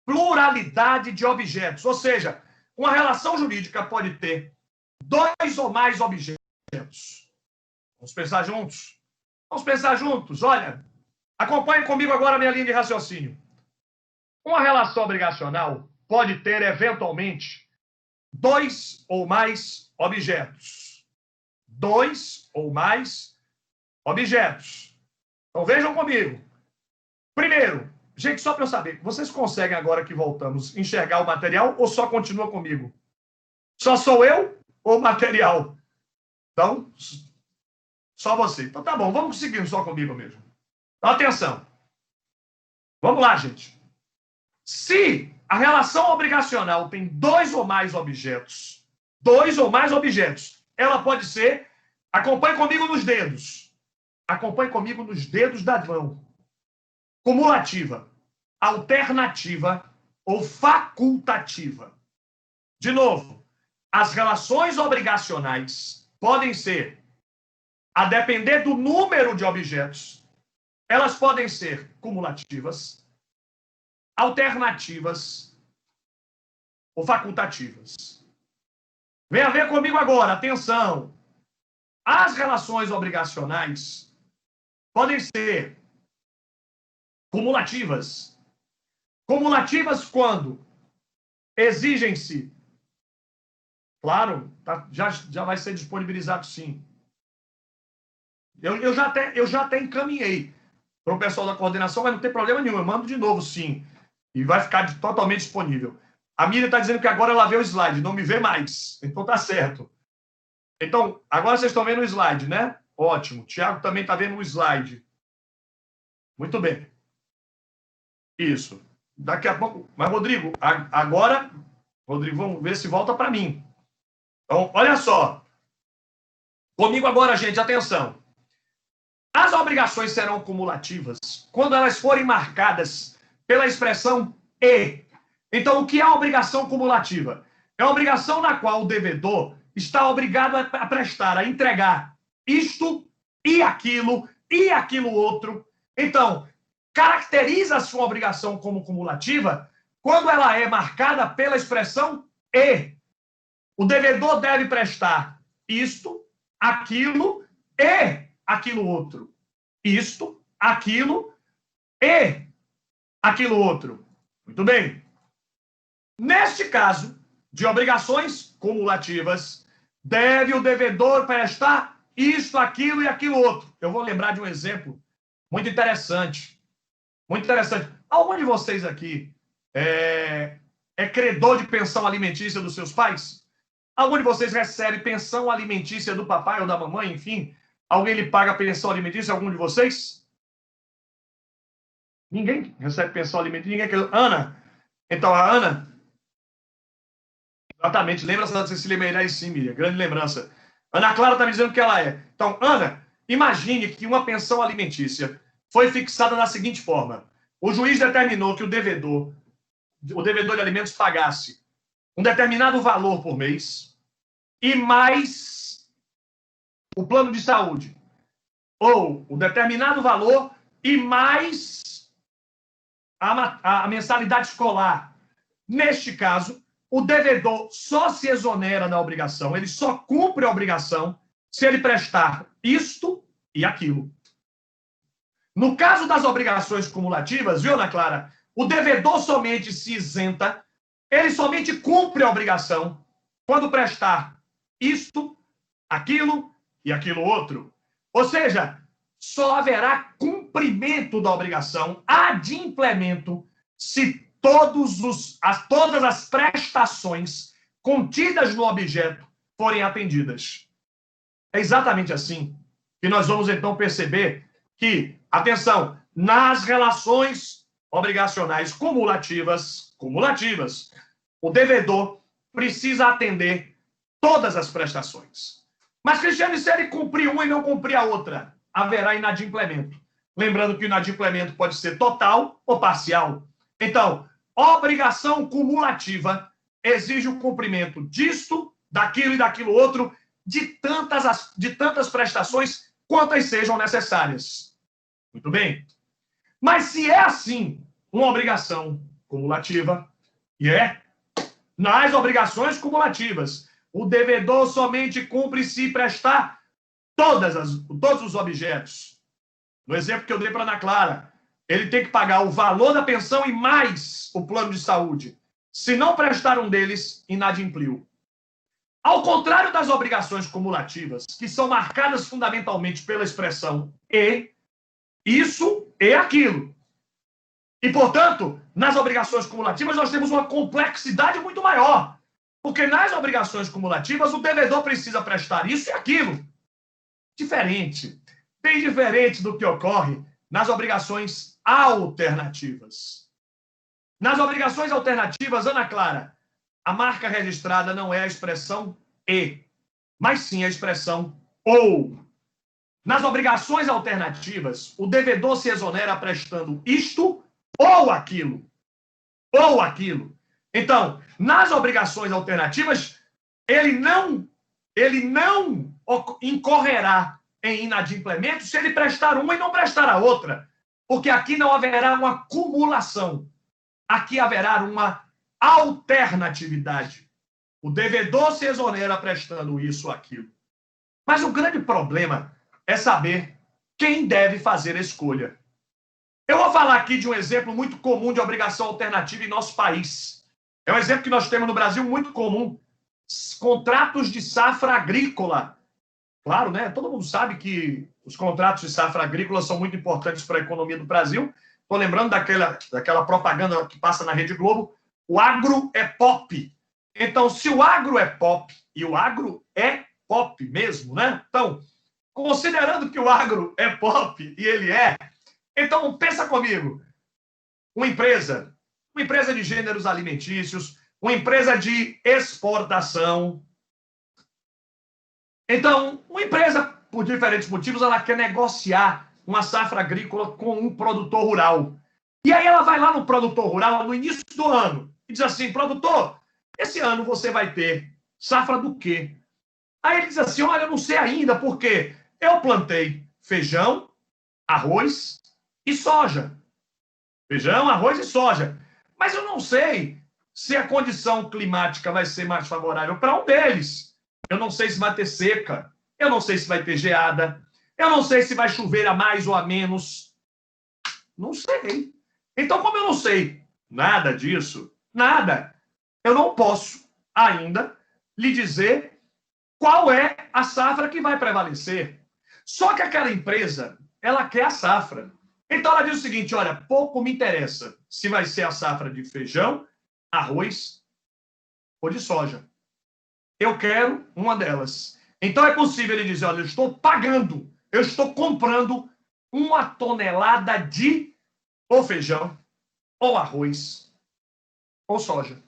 pluralidade de objetos. Ou seja, uma relação jurídica pode ter 2 ou mais objetos. Vamos pensar juntos? Vamos pensar juntos. Olha, acompanhe comigo agora a minha linha de raciocínio. Uma relação obrigacional pode ter, eventualmente, 2 ou mais objetos. 2 ou mais objetos. Então, vejam comigo. Primeiro, gente, só para eu saber, vocês conseguem, agora que voltamos, enxergar o material ou só continua comigo? Só sou eu ou o material? Então, só você. Então, tá bom, vamos seguindo só comigo mesmo. Então, atenção. Vamos lá, gente. Se a relação obrigacional tem 2 ou mais objetos, ela pode ser, acompanhe comigo nos dedos. Acompanhe comigo nos dedos da mão. Cumulativa, alternativa ou facultativa. De novo, as relações obrigacionais podem ser, a depender do número de objetos, elas podem ser cumulativas, alternativas ou facultativas. Venha ver comigo agora, atenção. As relações obrigacionais podem ser cumulativas. Cumulativas quando exigem-se, claro, tá, já vai ser disponibilizado sim. Eu já até encaminhei para o pessoal da coordenação, mas não tem problema nenhum, eu mando de novo sim. E vai ficar totalmente disponível. A Miriam está dizendo que agora ela vê o slide, não me vê mais. Então tá certo. Então, agora vocês estão vendo o slide, né? Ótimo. O Thiago também está vendo o slide. Muito bem. Isso. Daqui a pouco... Mas, Rodrigo, agora... Rodrigo, vamos ver se volta para mim. Então, olha só. Comigo agora, gente, atenção. As obrigações serão cumulativas quando elas forem marcadas pela expressão e. Então, o que é a obrigação cumulativa? É a obrigação na qual o devedor está obrigado a prestar, a entregar isto e aquilo outro. Então, caracteriza a sua obrigação como cumulativa quando ela é marcada pela expressão e. O devedor deve prestar isto, aquilo e aquilo outro. Isto, aquilo e aquilo outro. Muito bem. Neste caso de obrigações cumulativas, deve o devedor prestar isto, aquilo e aquilo outro. Eu vou lembrar de um exemplo muito interessante. Muito interessante. Algum de vocês aqui é credor de pensão alimentícia dos seus pais? Algum de vocês recebe pensão alimentícia do papai ou da mamãe, enfim? Alguém lhe paga pensão alimentícia? Algum de vocês? Ninguém recebe pensão alimentícia? Ninguém. Ana? Então, a Ana... Exatamente. Lembra-se da Cecília Meirelles, sim, Miriam. Grande lembrança. Ana Clara está me dizendo que ela é. Então, Ana, imagine que uma pensão alimentícia foi fixada da seguinte forma. O juiz determinou que o devedor de alimentos pagasse um determinado valor por mês e mais o plano de saúde. Ou um determinado valor e mais a mensalidade escolar. Neste caso, o devedor só se exonera da obrigação, ele só cumpre a obrigação se ele prestar isto e aquilo. No caso das obrigações cumulativas, viu, Ana Clara? O devedor somente se isenta, ele somente cumpre a obrigação quando prestar isto, aquilo e aquilo outro. Ou seja, só haverá cumprimento da obrigação, adimplemento, se todas as prestações contidas no objeto forem atendidas. É exatamente assim que nós vamos, então, perceber que, atenção, nas relações obrigacionais cumulativas, o devedor precisa atender todas as prestações. Mas, Cristiano, se ele cumprir uma e não cumprir a outra, haverá inadimplemento. Lembrando que o inadimplemento pode ser total ou parcial. Então, obrigação cumulativa exige o cumprimento disto, daquilo e daquilo outro, de tantas prestações quantas sejam necessárias. Muito bem? Mas se é assim, uma obrigação cumulativa. E nas obrigações cumulativas, o devedor somente cumpre se prestar todos os objetos. No exemplo que eu dei para a Ana Clara, ele tem que pagar o valor da pensão e mais o plano de saúde. Se não prestar um deles, inadimpliu. Ao contrário das obrigações cumulativas, que são marcadas fundamentalmente pela expressão e, isso e aquilo. E, portanto, nas obrigações cumulativas nós temos uma complexidade muito maior. Porque nas obrigações cumulativas o devedor precisa prestar isso e aquilo. Diferente. Bem diferente do que ocorre nas obrigações alternativas. Nas obrigações alternativas, Ana Clara, a marca registrada não é a expressão e, mas sim a expressão ou. Nas obrigações alternativas, o devedor se exonera prestando isto ou aquilo. Ou aquilo. Então, nas obrigações alternativas, ele não incorrerá em inadimplemento se ele prestar uma e não prestar a outra. Porque aqui não haverá uma cumulação. Aqui haverá uma alternatividade. O devedor se exonera prestando isso ou aquilo. Mas o grande problema é saber quem deve fazer a escolha. Eu vou falar aqui de um exemplo muito comum de obrigação alternativa em nosso país. É um exemplo que nós temos no Brasil muito comum. Contratos de safra agrícola. Claro, né? Todo mundo sabe que os contratos de safra agrícola são muito importantes para a economia do Brasil. Estou lembrando daquela propaganda que passa na Rede Globo. O agro é pop. Então, se o agro é pop, e o agro é pop mesmo, né? Então, considerando que o agro é pop, e ele é, então pensa comigo. Uma empresa de gêneros alimentícios, uma empresa de exportação. Então, uma empresa, por diferentes motivos, ela quer negociar uma safra agrícola com um produtor rural. E aí ela vai lá no produtor rural, no início do ano, e diz assim, produtor, esse ano você vai ter safra do quê? Aí ele diz assim, olha, eu não sei ainda, porque eu plantei feijão, arroz e soja. Feijão, arroz e soja. Mas eu não sei se a condição climática vai ser mais favorável para um deles. Eu não sei se vai ter seca. Eu não sei se vai ter geada. Eu não sei se vai chover a mais ou a menos. Não sei. Então, como eu não sei nada disso, nada, eu não posso ainda lhe dizer qual é a safra que vai prevalecer. Só que aquela empresa, ela quer a safra. Então ela diz o seguinte, olha, pouco me interessa se vai ser a safra de feijão, arroz ou de soja. Eu quero uma delas. Então é possível ele dizer, olha, eu estou pagando, eu estou comprando 1 tonelada de ou feijão, ou arroz, ou soja.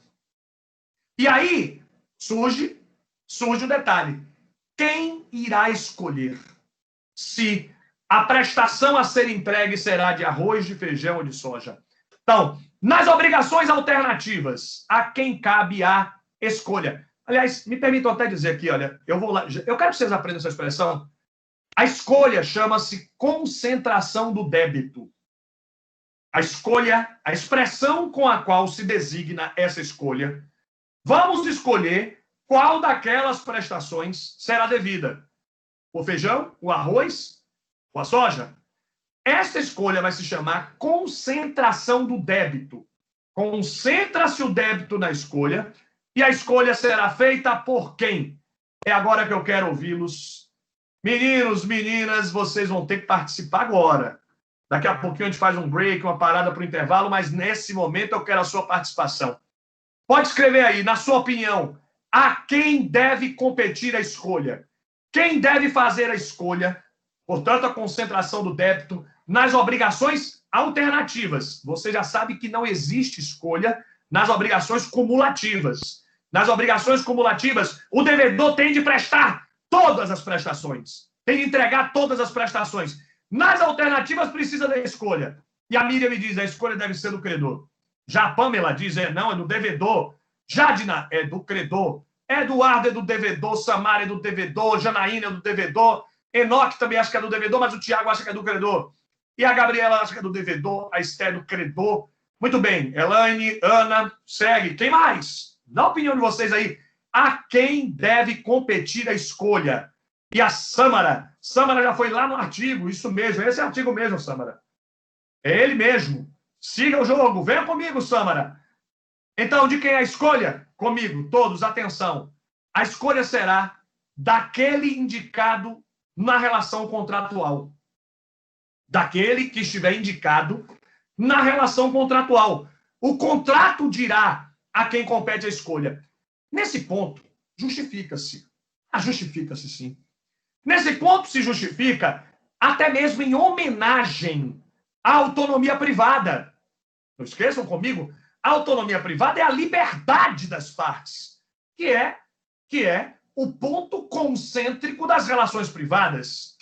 E aí surge o detalhe. Quem irá escolher se a prestação a ser entregue será de arroz, de feijão ou de soja? Então, nas obrigações alternativas, a quem cabe a escolha? Aliás, me permitam até dizer aqui, olha, eu quero que vocês aprendam essa expressão. A escolha chama-se concentração do débito. A escolha, a expressão com a qual se designa essa escolha. Vamos escolher qual daquelas prestações será devida. O feijão, o arroz ou a soja? Esta escolha vai se chamar concentração do débito. Concentra-se o débito na escolha e a escolha será feita por quem? É agora que eu quero ouvi-los. Meninos, meninas, vocês vão ter que participar agora. Daqui a pouquinho a gente faz um break, uma parada para o intervalo, mas nesse momento eu quero a sua participação. Pode escrever aí, na sua opinião, a quem deve competir a escolha? Quem deve fazer a escolha? Portanto, a concentração do débito nas obrigações alternativas. Você já sabe que não existe escolha nas obrigações cumulativas. Nas obrigações cumulativas, o devedor tem de prestar todas as prestações. Tem de entregar todas as prestações. Nas alternativas, precisa da escolha. E a Miriam me diz, a escolha deve ser do credor. Já a Pamela diz, não, é do devedor. Jadina é do credor. Eduardo é do devedor. Samara é do devedor. Janaína é do devedor. Enoque também acha que é do devedor, mas o Tiago acha que é do credor. E a Gabriela acha que é do devedor. A Esther é do credor. Muito bem. Elaine, Ana, segue. Quem mais? Dá a opinião de vocês aí. A quem deve competir a escolha? E a Sâmara? Sâmara já foi lá no artigo, isso mesmo, esse artigo mesmo, Sâmara. É ele mesmo. Siga o jogo. Venha comigo, Sâmara. Então, de quem é a escolha? Comigo, todos, atenção. A escolha será daquele indicado na relação contratual. Daquele que estiver indicado na relação contratual. O contrato dirá a quem compete a escolha. Nesse ponto, justifica-se. Justifica-se, sim. Nesse ponto se justifica até mesmo em homenagem à autonomia privada. Não esqueçam comigo, a autonomia privada é a liberdade das partes, que é o ponto concêntrico das relações privadas.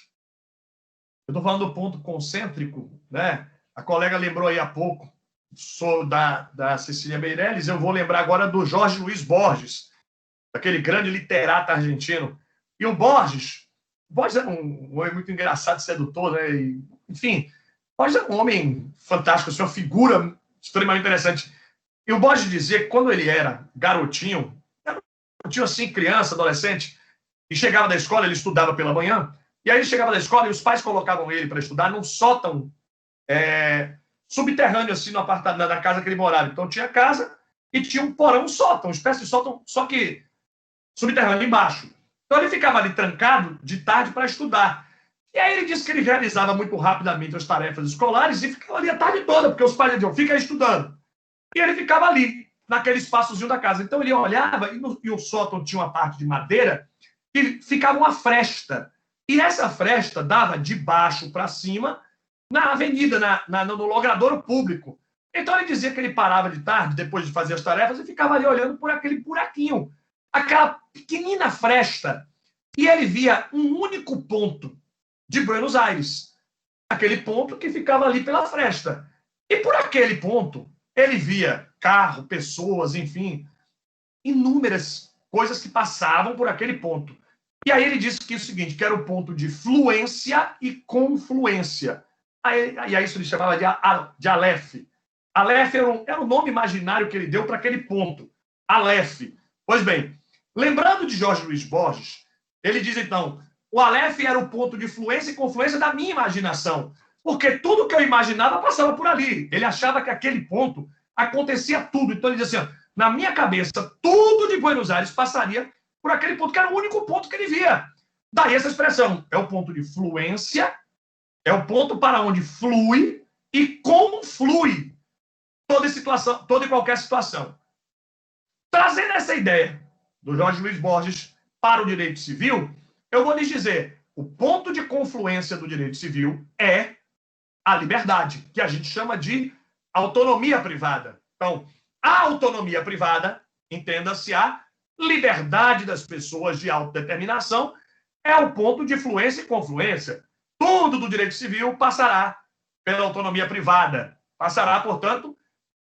Eu estou falando do ponto concêntrico, né? A colega lembrou aí há pouco, sou da Cecília Meirelles, eu vou lembrar agora do Jorge Luiz Borges, aquele grande literato argentino. E o Borges é um homem muito engraçado, sedutor, né? E, enfim, Borges é um homem fantástico, assim, uma figura extremamente interessante. E o Borges dizia que quando ele era garotinho assim, criança, adolescente, e chegava da escola, ele estudava pela manhã, e aí ele chegava da escola e os pais colocavam ele para estudar num sótão subterrâneo, assim, no apartamento da casa que ele morava. Então tinha casa e tinha um porão, um sótão, uma espécie de sótão, só que subterrâneo embaixo. Então ele ficava ali trancado de tarde para estudar. E aí ele disse que ele realizava muito rapidamente as tarefas escolares e ficava ali a tarde toda, porque os pais diziam, fica aí estudando. E ele ficava ali, naquele espaçozinho da casa. Então ele olhava e o sótão tinha uma parte de madeira e ficava uma fresta. E essa fresta dava de baixo para cima na avenida, no logradouro público. Então ele dizia que ele parava de tarde, depois de fazer as tarefas, e ficava ali olhando por aquele buraquinho, aquela pequenina fresta. E ele via um único ponto de Buenos Aires, aquele ponto que ficava ali pela fresta. E por aquele ponto, ele via carro, pessoas, enfim, inúmeras coisas que passavam por aquele ponto. E aí ele disse que é o seguinte, que era o ponto de fluência e confluência. E aí isso ele chamava de Aleph. Aleph era o nome imaginário que ele deu para aquele ponto. Aleph. Pois bem, lembrando de Jorge Luiz Borges, ele diz então, o Aleph era o ponto de fluência e confluência da minha imaginação, porque tudo que eu imaginava passava por ali. Ele achava que aquele ponto acontecia tudo. Então ele dizia assim, na minha cabeça, tudo de Buenos Aires passaria por aquele ponto, que era o único ponto que ele via. Daí essa expressão, é o ponto de fluência, é o ponto para onde flui e conflui toda e qualquer situação. Trazendo essa ideia do Jorge Luiz Borges para o direito civil, eu vou lhes dizer, o ponto de confluência do direito civil é a liberdade, que a gente chama de autonomia privada. Então, a autonomia privada, entenda-se a liberdade das pessoas de autodeterminação, é o ponto de fluência e confluência. Tudo do direito civil passará pela autonomia privada, passará, portanto,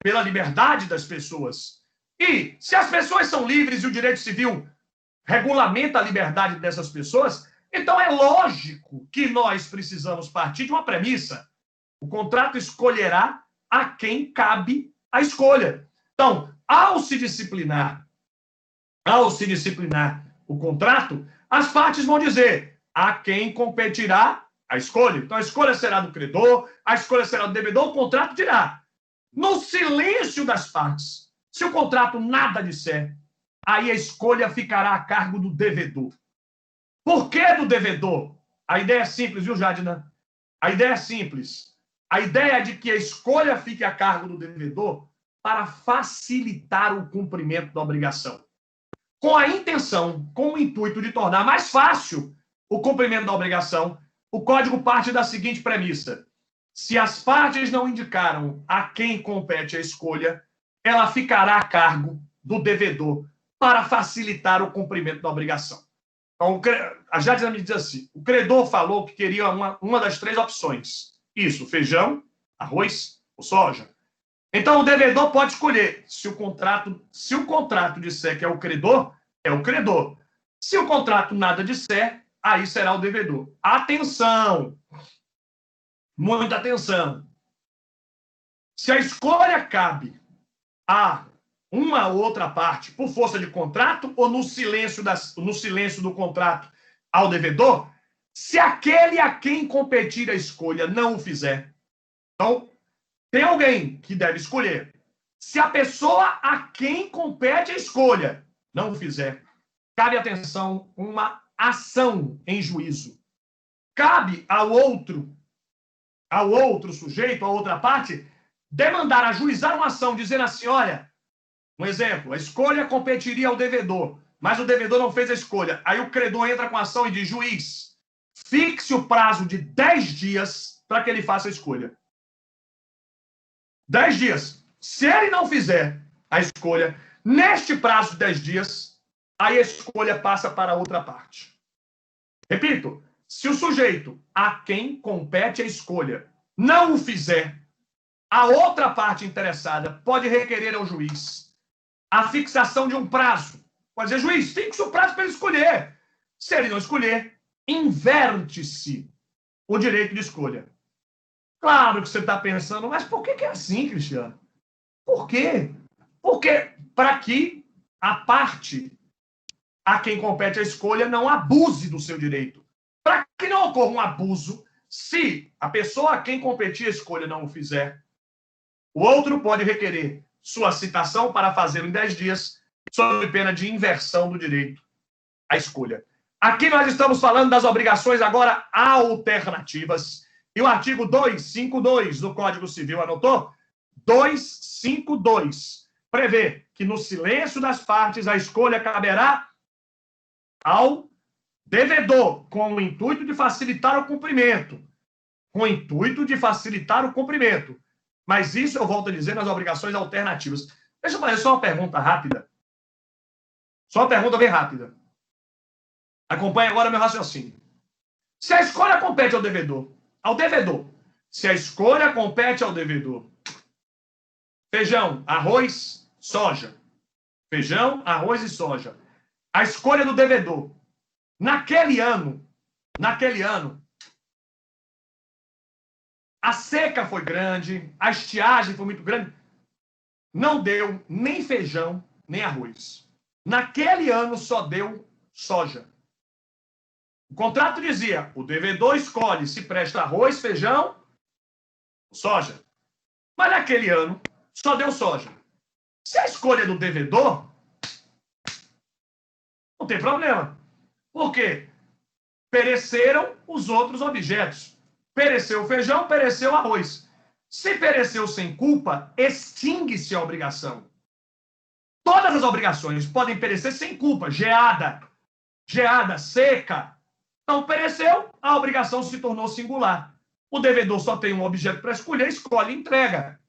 pela liberdade das pessoas. E, se as pessoas são livres e o direito civil regulamenta a liberdade dessas pessoas, então é lógico que nós precisamos partir de uma premissa. O contrato escolherá a quem cabe a escolha. Então, ao se disciplinar o contrato, as partes vão dizer a quem competirá a escolha. Então, a escolha será do credor, a escolha será do devedor, o contrato dirá. No silêncio das partes, se o contrato nada disser, aí a escolha ficará a cargo do devedor. Por que do devedor? A ideia é simples, viu, Jadina? A ideia é simples. A ideia é de que a escolha fique a cargo do devedor para facilitar o cumprimento da obrigação. Com a intenção, com o intuito de tornar mais fácil o cumprimento da obrigação, o Código parte da seguinte premissa. Se as partes não indicaram a quem compete a escolha, ela ficará a cargo do devedor para facilitar o cumprimento da obrigação. Então, a Jadina me diz assim, o credor falou que queria uma das três opções. Isso, feijão, arroz ou soja. Então, o devedor pode escolher. Se o contrato disser que é o credor, é o credor. Se o contrato nada disser, aí será o devedor. Atenção! Muita atenção! Se a escolha cabe a uma ou outra parte por força de contrato ou no silêncio do contrato ao devedor, se aquele a quem competir a escolha não o fizer. Então, tem alguém que deve escolher. Se a pessoa a quem compete a escolha não o fizer, cabe, atenção, uma ação em juízo. Cabe ao outro sujeito, a outra parte, demandar, ajuizar uma ação, dizendo assim, olha, um exemplo, a escolha competiria ao devedor, mas o devedor não fez a escolha. Aí o credor entra com a ação e diz, juiz, fixe o prazo de 10 dias para que ele faça a escolha. 10 dias. Se ele não fizer a escolha, neste prazo de 10 dias, aí a escolha passa para a outra parte. Repito, se o sujeito a quem compete a escolha não o fizer, a outra parte interessada pode requerer ao juiz a fixação de um prazo. Pode dizer, juiz, fixa o prazo para ele escolher. Se ele não escolher, inverte-se o direito de escolha. Claro que você está pensando, mas por que é assim, Cristiano? Por quê? Porque para que a parte a quem compete a escolha não abuse do seu direito. Para que não ocorra um abuso, se a pessoa a quem competir a escolha não o fizer, o outro pode requerer sua citação para fazê-lo em 10 dias, sob pena de inversão do direito à escolha. Aqui nós estamos falando das obrigações agora alternativas. E o artigo 252 do Código Civil, anotou? 252 prevê que no silêncio das partes a escolha caberá ao devedor, com o intuito de facilitar o cumprimento. Com o intuito de facilitar o cumprimento. Mas isso eu volto a dizer nas obrigações alternativas. Deixa eu fazer só uma pergunta rápida. Só uma pergunta bem rápida. Acompanhe agora meu raciocínio. Se a escolha compete ao devedor, se a escolha compete ao devedor, feijão, arroz, soja. Feijão, arroz e soja. A escolha do devedor. Naquele ano, a seca foi grande, a estiagem foi muito grande. Não deu nem feijão, nem arroz. Naquele ano só deu soja. O contrato dizia, o devedor escolhe se presta arroz, feijão, soja. Mas naquele ano só deu soja. Se a escolha é do devedor, não tem problema. Por quê? Pereceram os outros objetos. Pereceu o feijão, pereceu o arroz. Se pereceu sem culpa, extingue-se a obrigação. Todas as obrigações podem perecer sem culpa. Geada, seca. Não pereceu, a obrigação se tornou singular. O devedor só tem um objeto para escolher, escolhe e entrega.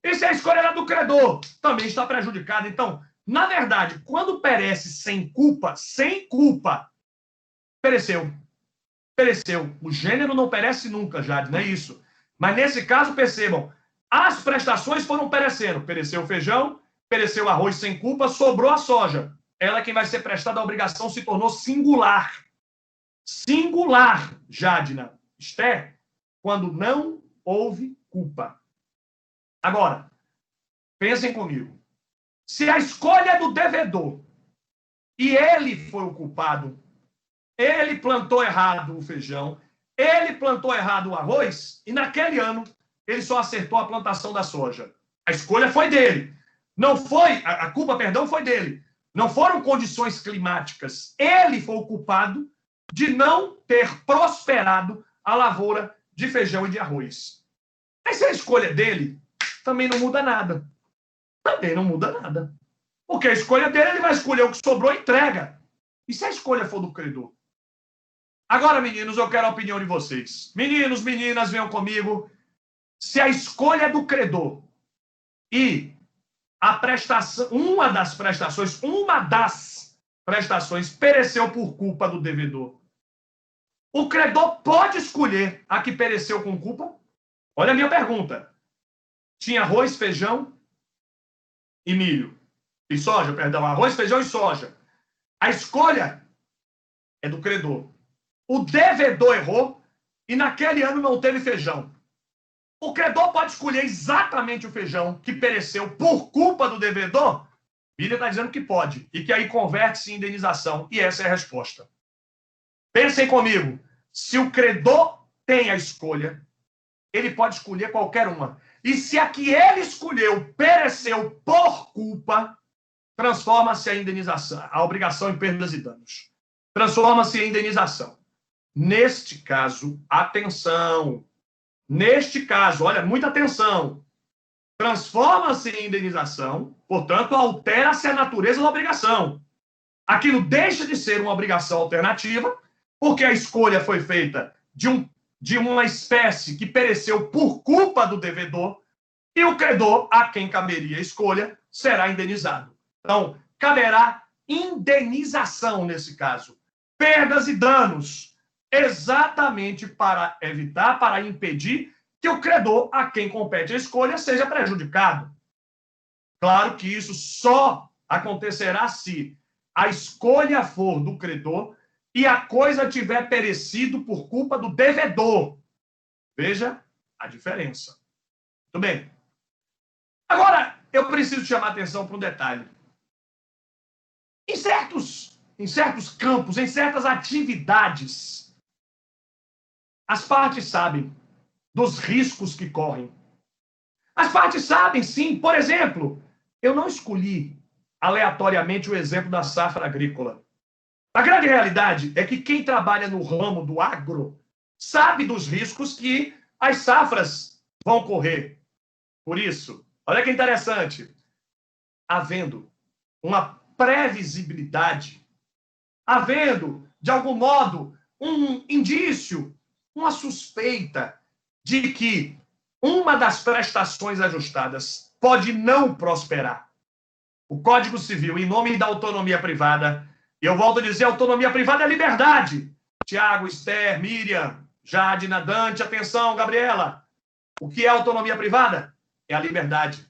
E se a escolha era do credor, também está prejudicado. Então, na verdade, quando perece sem culpa, pereceu. O gênero não perece nunca, Jade, não é isso. Mas nesse caso, percebam, as prestações foram perecendo. Pereceu o feijão, pereceu o arroz sem culpa, sobrou a soja. Ela quem vai ser prestada a obrigação se tornou singular. Singular, Jadna. Isto é, quando não houve culpa. Agora, pensem comigo. Se a escolha é do devedor e ele foi o culpado, ele plantou errado o feijão, ele plantou errado o arroz, e naquele ano ele só acertou a plantação da soja. A escolha foi dele. Não foi, a culpa, perdão, foi dele. Não foram condições climáticas. Ele foi o culpado de não ter prosperado a lavoura de feijão e de arroz. Mas se a escolha é dele, também não muda nada. Porque a escolha dele, ele vai escolher o que sobrou e entrega. E se a escolha for do credor? Agora, meninos, eu quero a opinião de vocês. Meninos, meninas, venham comigo. Se a escolha é do credor e a prestação, uma das prestações pereceu por culpa do devedor, o credor pode escolher a que pereceu com culpa? Olha a minha pergunta. Tinha arroz, feijão e milho. E soja, perdão. Arroz, feijão e soja. A escolha é do credor. O devedor errou e naquele ano não teve feijão. O credor pode escolher exatamente o feijão que pereceu por culpa do devedor? Bíblia está dizendo que pode, e que aí converte-se em indenização. E essa é a resposta. Pensem comigo. Se o credor tem a escolha, ele pode escolher qualquer uma. E se a que ele escolheu pereceu por culpa, transforma-se a indenização, a obrigação em perdas e danos. Transforma-se em indenização. Neste caso, atenção. Neste caso, olha, muita atenção. Transforma-se em indenização, portanto, altera-se a natureza da obrigação. Aquilo deixa de ser uma obrigação alternativa, porque a escolha foi feita de uma espécie que pereceu por culpa do devedor, e o credor, a quem caberia a escolha, será indenizado. Então, caberá indenização nesse caso. Perdas e danos, exatamente para evitar, para impedir que o credor, a quem compete a escolha, seja prejudicado. Claro que isso só acontecerá se a escolha for do credor e a coisa tiver perecido por culpa do devedor. Veja a diferença. Muito bem. Agora, eu preciso chamar atenção para um detalhe. Em certos campos, em certas atividades, as partes sabem dos riscos que correm. As partes sabem, sim. Por exemplo, eu não escolhi aleatoriamente o exemplo da safra agrícola. A grande realidade é que quem trabalha no ramo do agro sabe dos riscos que as safras vão correr. Por isso, olha que interessante, havendo uma previsibilidade, havendo, de algum modo, um indício, uma suspeita de que uma das prestações ajustadas pode não prosperar. O Código Civil, em nome da autonomia privada, e eu volto a dizer, autonomia privada é liberdade. Tiago, Esther, Miriam, Jade, Nadante, atenção, Gabriela. O que é autonomia privada? É a liberdade.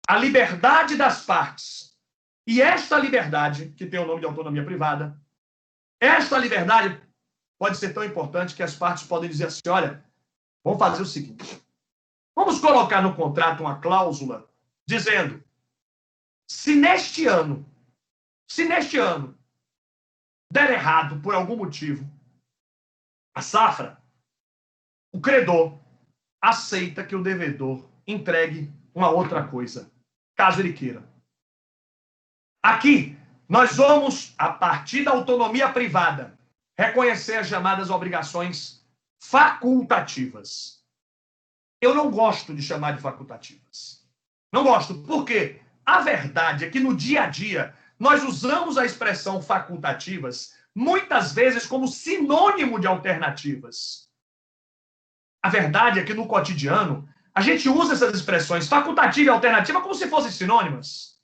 A liberdade das partes. E esta liberdade, que tem o nome de autonomia privada, esta liberdade pode ser tão importante que as partes podem dizer assim, olha, vamos fazer o seguinte, vamos colocar no contrato uma cláusula dizendo, se neste ano der errado por algum motivo, a safra, o credor aceita que o devedor entregue uma outra coisa, caso ele queira. Aqui, nós vamos, a partir da autonomia privada, reconhecer as chamadas obrigações facultativas. Eu não gosto de chamar de facultativas. Não gosto, porque a verdade é que no dia a dia nós usamos a expressão facultativas muitas vezes como sinônimo de alternativas. A verdade é que no cotidiano a gente usa essas expressões facultativa e alternativa como se fossem sinônimas.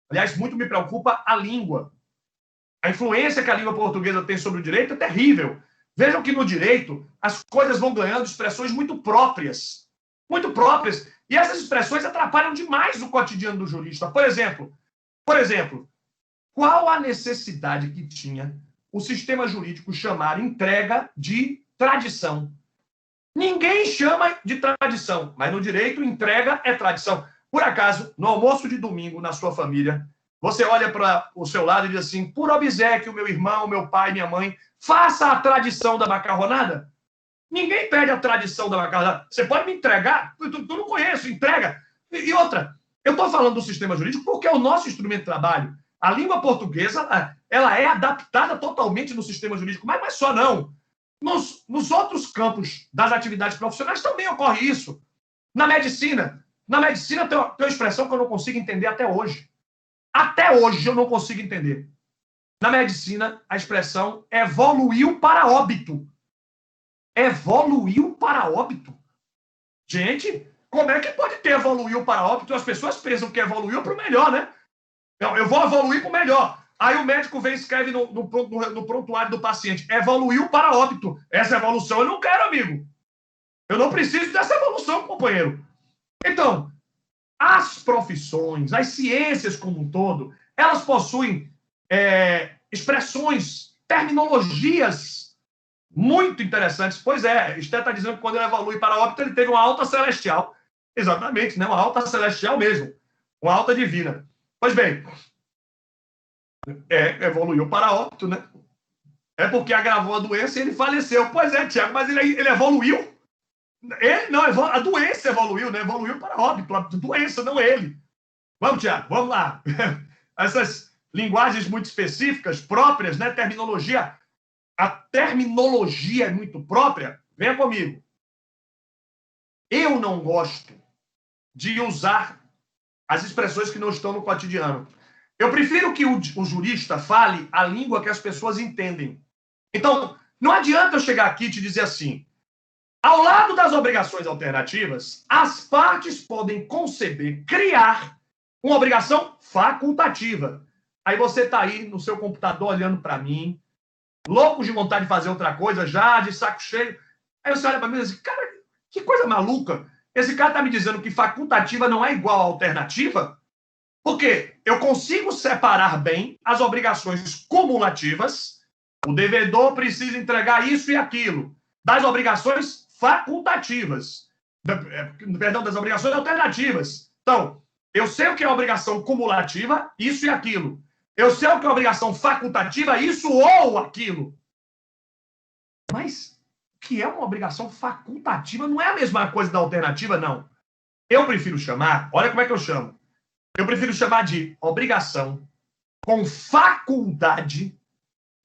Aliás, muito me preocupa a língua. A influência que a língua portuguesa tem sobre o direito é terrível. Vejam que no direito as coisas vão ganhando expressões muito próprias. Muito próprias. E essas expressões atrapalham demais o cotidiano do jurista. Por exemplo, qual a necessidade que tinha o sistema jurídico chamar entrega de tradição? Ninguém chama de tradição, mas no direito entrega é tradição. Por acaso, no almoço de domingo na sua família, você olha para o seu lado e diz assim, por obséquio, meu irmão, meu pai, minha mãe, faça a tradição da macarronada? Ninguém pede a tradição da macarronada. Você pode me entregar? Eu não conheço, entrega. E outra, eu estou falando do sistema jurídico porque é o nosso instrumento de trabalho. A língua portuguesa, ela é adaptada totalmente no sistema jurídico, mas não é só não. Nos outros campos das atividades profissionais também ocorre isso. Na medicina tem uma expressão que eu não consigo entender até hoje. Até hoje eu não consigo entender. Na medicina, a expressão evoluiu para óbito. Evoluiu para óbito? Gente, como é que pode ter evoluiu para óbito? As pessoas pensam que evoluiu para o melhor, né? Eu vou evoluir para o melhor. Aí o médico vem e escreve no prontuário do paciente, evoluiu para óbito. Essa evolução eu não quero, amigo. Eu não preciso dessa evolução, companheiro. Então, as profissões, as ciências como um todo, elas possuem expressões, terminologias muito interessantes. Pois é, Esté está dizendo que quando ele evolui para óbito, ele teve uma alta celestial. Exatamente, né? Uma alta celestial mesmo. Uma alta divina. Pois bem, evoluiu para óbito, né? É porque agravou a doença e ele faleceu. Pois é, Tiago, mas ele evoluiu. Ele não, a doença evoluiu, né? Evoluiu para óbito, a doença, não ele. Vamos, Tiago, vamos lá. Essas linguagens muito específicas, próprias, né? Terminologia. A terminologia é muito própria. Venha comigo. Eu não gosto de usar as expressões que não estão no cotidiano. Eu prefiro que o jurista fale a língua que as pessoas entendem. Então, não adianta eu chegar aqui e te dizer assim, ao lado das obrigações alternativas, as partes podem conceber, criar uma obrigação facultativa. Aí você está aí no seu computador olhando para mim, louco de vontade de fazer outra coisa, já de saco cheio. Aí você olha para mim e diz, cara, que coisa maluca. Esse cara está me dizendo que facultativa não é igual a alternativa? Porque eu consigo separar bem as obrigações cumulativas, o devedor precisa entregar isso e aquilo, das obrigações facultativas, perdão, das obrigações alternativas. Então, eu sei o que é obrigação cumulativa, isso e aquilo. Eu sei o que é obrigação facultativa, isso ou aquilo. Mas o que é uma obrigação facultativa não é a mesma coisa da alternativa, não. Eu prefiro chamar, olha como é que eu chamo. Eu prefiro chamar de obrigação com faculdade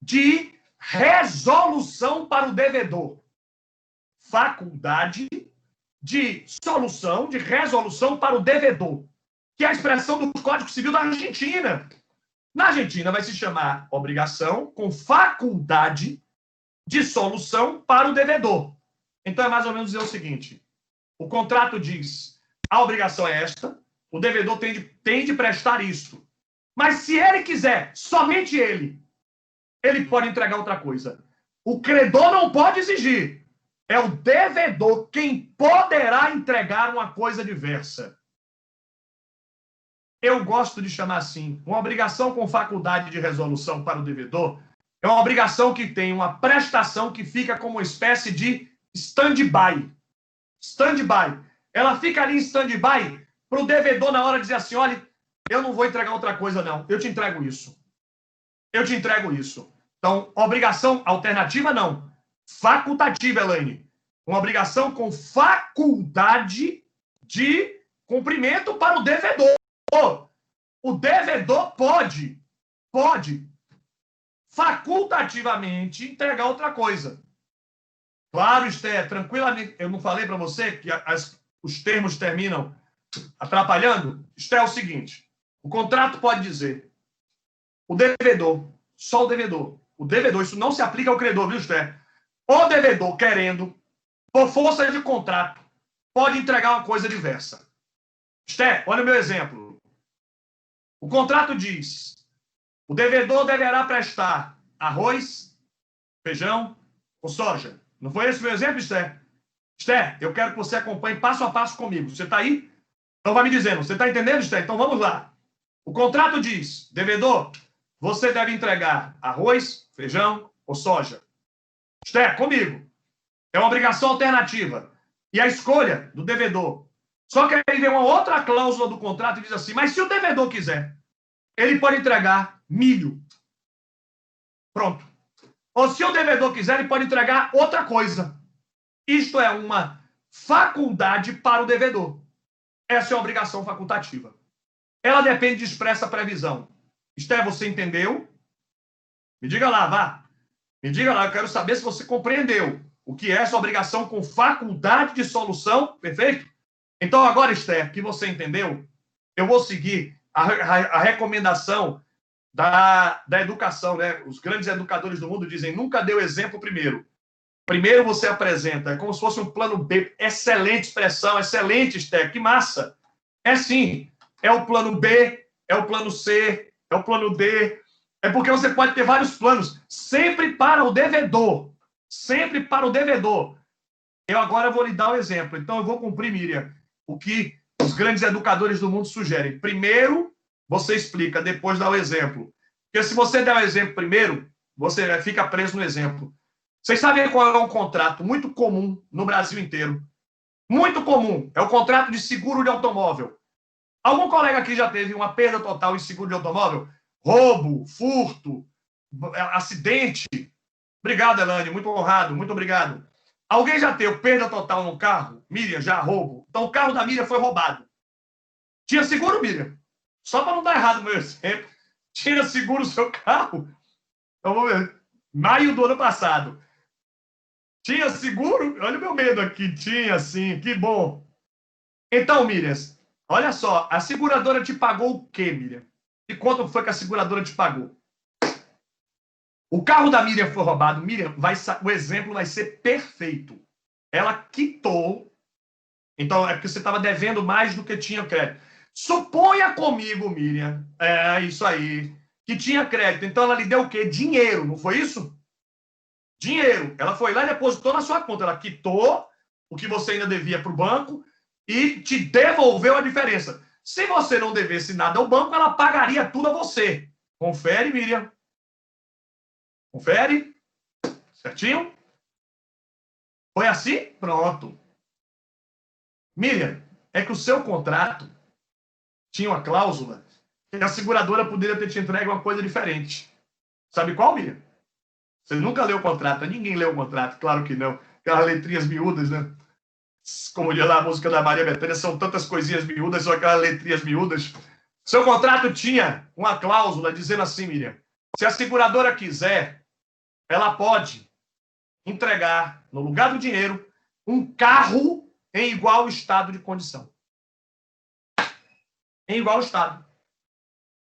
de resolução para o devedor. Faculdade de solução, de resolução para o devedor, que é a expressão do Código Civil da Argentina. Na Argentina vai se chamar obrigação com faculdade de solução para o devedor. Então é mais ou menos dizer o seguinte, o contrato diz, a obrigação é esta, o devedor tem de prestar isso. Mas se ele quiser, somente ele pode entregar outra coisa. O credor não pode exigir. É o devedor quem poderá entregar uma coisa diversa. Eu gosto de chamar assim, uma obrigação com faculdade de resolução para o devedor é uma obrigação que tem uma prestação que fica como uma espécie de stand-by. Stand-by. Ela fica ali em stand-by para o devedor na hora de dizer assim, olha, eu não vou entregar outra coisa não, eu te entrego isso. Eu te entrego isso. Então, obrigação alternativa não. Facultativa, Elaine. Uma obrigação com faculdade de cumprimento para o devedor. O devedor pode facultativamente entregar outra coisa. Claro, Esther, tranquilamente. Eu não falei para você que os termos terminam atrapalhando? Esther, é o seguinte. O contrato pode dizer o devedor, só o devedor. O devedor, isso não se aplica ao credor, viu, Esther? O devedor, querendo, por força de contrato, pode entregar uma coisa diversa. Esther, olha o meu exemplo. O contrato diz, o devedor deverá prestar arroz, feijão ou soja. Não foi esse o meu exemplo, Esther? Esther, eu quero que você acompanhe passo a passo comigo. Você está aí? Então vai me dizendo. Você está entendendo, Esther? Então vamos lá. O contrato diz, devedor, você deve entregar arroz, feijão ou soja. Esther, comigo. É uma obrigação alternativa. E a escolha do devedor. Só que aí vem uma outra cláusula do contrato e diz assim, mas se o devedor quiser, ele pode entregar milho. Pronto. Ou se o devedor quiser, ele pode entregar outra coisa. Isto é uma faculdade para o devedor. Essa é uma obrigação facultativa. Ela depende de expressa previsão. Esther, você entendeu? Me diga lá, vá. Me diga lá, eu quero saber se você compreendeu o que é essa obrigação com faculdade de solução, perfeito? Então agora, Esther, que você entendeu, eu vou seguir a recomendação da educação, né? Os grandes educadores do mundo dizem, nunca dê o exemplo primeiro. Primeiro você apresenta, é como se fosse um plano B. Excelente expressão, excelente, Esther, que massa. É sim, é o plano B, é o plano C, é o plano D. É porque você pode ter vários planos, sempre para o devedor. Sempre para o devedor. Eu agora vou lhe dar um exemplo. Então eu vou cumprir, Miriam, o que os grandes educadores do mundo sugerem. Primeiro, você explica, depois dá o exemplo. Porque se você der o exemplo primeiro, você fica preso no exemplo. Vocês sabem qual é um contrato muito comum no Brasil inteiro? Muito comum. É o contrato de seguro de automóvel. Algum colega aqui já teve uma perda total em seguro de automóvel? Roubo, furto, acidente? Obrigado, Elane. Muito honrado. Muito obrigado. Alguém já teve perda total no carro? Miriam, já roubo. Então, o carro da Miriam foi roubado. Tinha seguro, Miriam? Só para não dar errado o meu exemplo. Tinha seguro o seu carro? Então, vamos ver. Maio do ano passado. Tinha seguro? Olha o meu medo aqui. Tinha, sim. Que bom. Então, Miriam, olha só. A seguradora te pagou o quê, Miriam? E quanto foi que a seguradora te pagou? O carro da Miriam foi roubado. Miriam, o exemplo vai ser perfeito. Ela quitou. Então, é porque você estava devendo mais do que tinha crédito. Suponha comigo, Miriam, isso aí, que tinha crédito. Então, ela lhe deu o quê? Dinheiro, não foi isso? Dinheiro. Ela foi lá e depositou na sua conta. Ela quitou o que você ainda devia para o banco e te devolveu a diferença. Se você não devesse nada ao banco, ela pagaria tudo a você. Confere, Miriam. Confere. Certinho? Foi assim? Pronto. Miriam, é que o seu contrato tinha uma cláusula que a seguradora poderia ter te entregue uma coisa diferente. Sabe qual, Miriam? Você nunca leu o contrato, ninguém leu o contrato, claro que não. Aquelas letrinhas miúdas, né? Como diz lá a música da Maria Bethânia, são tantas coisinhas miúdas, são aquelas letrinhas miúdas. Seu contrato tinha uma cláusula dizendo assim, Miriam, se a seguradora quiser, ela pode entregar, no lugar do dinheiro, um carro em igual estado de condição. Em igual estado.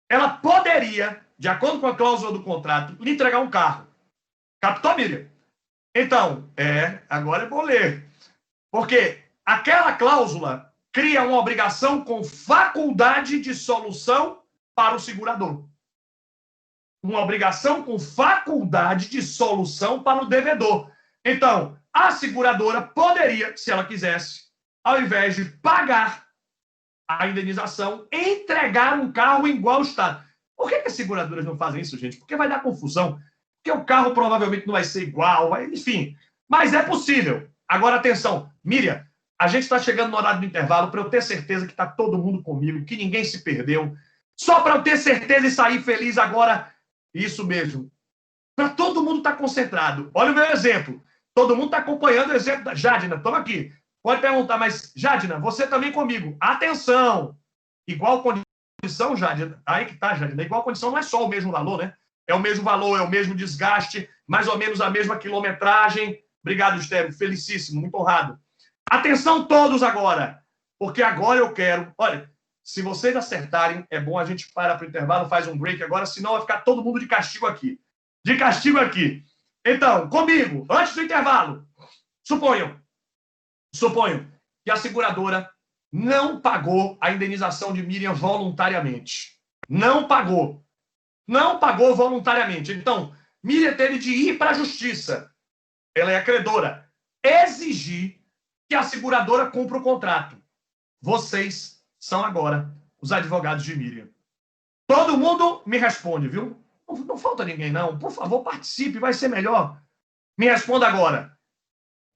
Ela poderia, de acordo com a cláusula do contrato, lhe entregar um carro. Captou, Miriam? Então, agora é bom ler. Porque aquela cláusula cria uma obrigação com faculdade de solução para o segurador. Uma obrigação com faculdade de solução para o devedor. Então, a seguradora poderia, se ela quisesse, ao invés de pagar a indenização, entregar um carro em igual estado. Por que as seguradoras não fazem isso, gente? Porque vai dar confusão. Porque o carro provavelmente não vai ser igual, enfim. Mas é possível. Agora, atenção. Miriam, a gente está chegando no horário do intervalo para eu ter certeza que está todo mundo comigo, que ninguém se perdeu. Só para eu ter certeza e sair feliz agora. Isso mesmo. Para todo mundo estar concentrado. Olha o meu exemplo. Todo mundo está acompanhando o exemplo da Jadina. Toma aqui. Pode perguntar, mas, Jadina, você também comigo. Atenção! Igual condição, Jadina. Aí que tá, Jadina. Igual condição não é só o mesmo valor, né? É o mesmo valor, é o mesmo desgaste, mais ou menos a mesma quilometragem. Obrigado, Estéreo. Felicíssimo, muito honrado. Atenção todos agora, porque agora eu quero... Olha, se vocês acertarem, é bom a gente parar para o intervalo, faz um break agora, senão vai ficar todo mundo de castigo aqui. De castigo aqui. Então, comigo, antes do intervalo, suponham que a seguradora não pagou a indenização de Miriam voluntariamente. Não pagou. Não pagou voluntariamente. Então, Miriam teve de ir para a justiça. Ela é a credora. Exigir que a seguradora cumpra o contrato. Vocês são agora os advogados de Miriam. Todo mundo me responde, viu? Não falta ninguém, não. Por favor, participe, vai ser melhor. Me responda agora.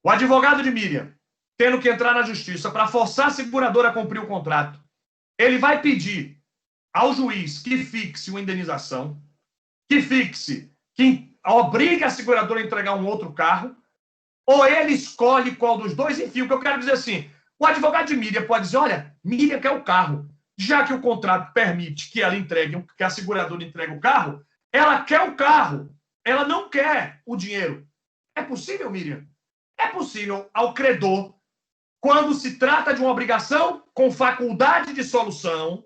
O advogado de Miriam, tendo que entrar na justiça para forçar a seguradora a cumprir o contrato, ele vai pedir ao juiz que fixe uma indenização, que obrigue a seguradora a entregar um outro carro, ou ele escolhe qual dos dois, enfim, o que eu quero dizer assim, o advogado de Miriam pode dizer, olha, Miriam quer o carro, já que o contrato permite que ela entregue, que a seguradora entregue o carro, ela quer o carro, ela não quer o dinheiro. É possível, Miriam? É possível ao credor, quando se trata de uma obrigação com faculdade de solução,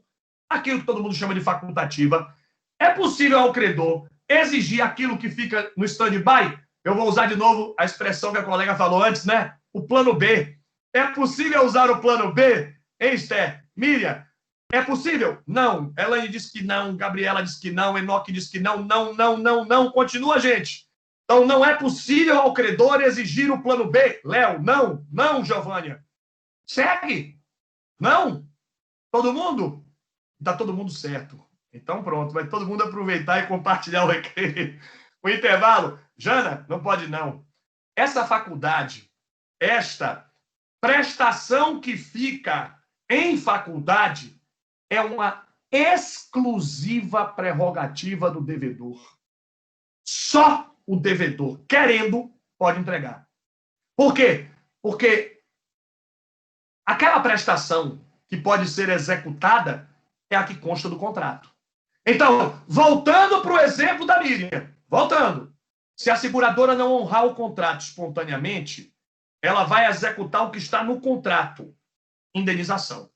aquilo que todo mundo chama de facultativa, é possível ao credor exigir aquilo que fica no stand-by? Eu vou usar de novo a expressão que a colega falou antes, né? O plano B. É possível usar o plano B? Hein, Esther? Miriam, é possível? Não. Elaine disse que não, Gabriela disse que não, Enoque disse que não, não. Continua, gente. Então, não é possível ao credor exigir o plano B. Léo, não, Giovânia. Segue. Não. Todo mundo? Está todo mundo certo. Então, pronto. Vai todo mundo aproveitar e compartilhar o recreio. O intervalo. Jana, não pode não. essa faculdade, esta prestação que fica em faculdade é uma exclusiva prerrogativa do devedor. Só o devedor, querendo, pode entregar. Por quê? Porque aquela prestação que pode ser executada é a que consta do contrato. Então, voltando para o exemplo da Miriam, voltando. Se a seguradora não honrar o contrato espontaneamente, ela vai executar o que está no contrato. Indenização.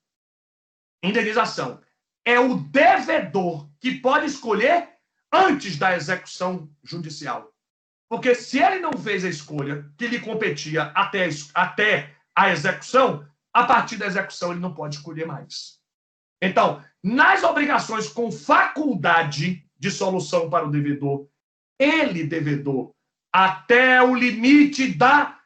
Indenização. É o devedor que pode escolher antes da execução judicial. Porque se ele não fez a escolha que lhe competia até a execução, a partir da execução ele não pode escolher mais. Então, nas obrigações com faculdade de solução para o devedor, ele, devedor, até o limite da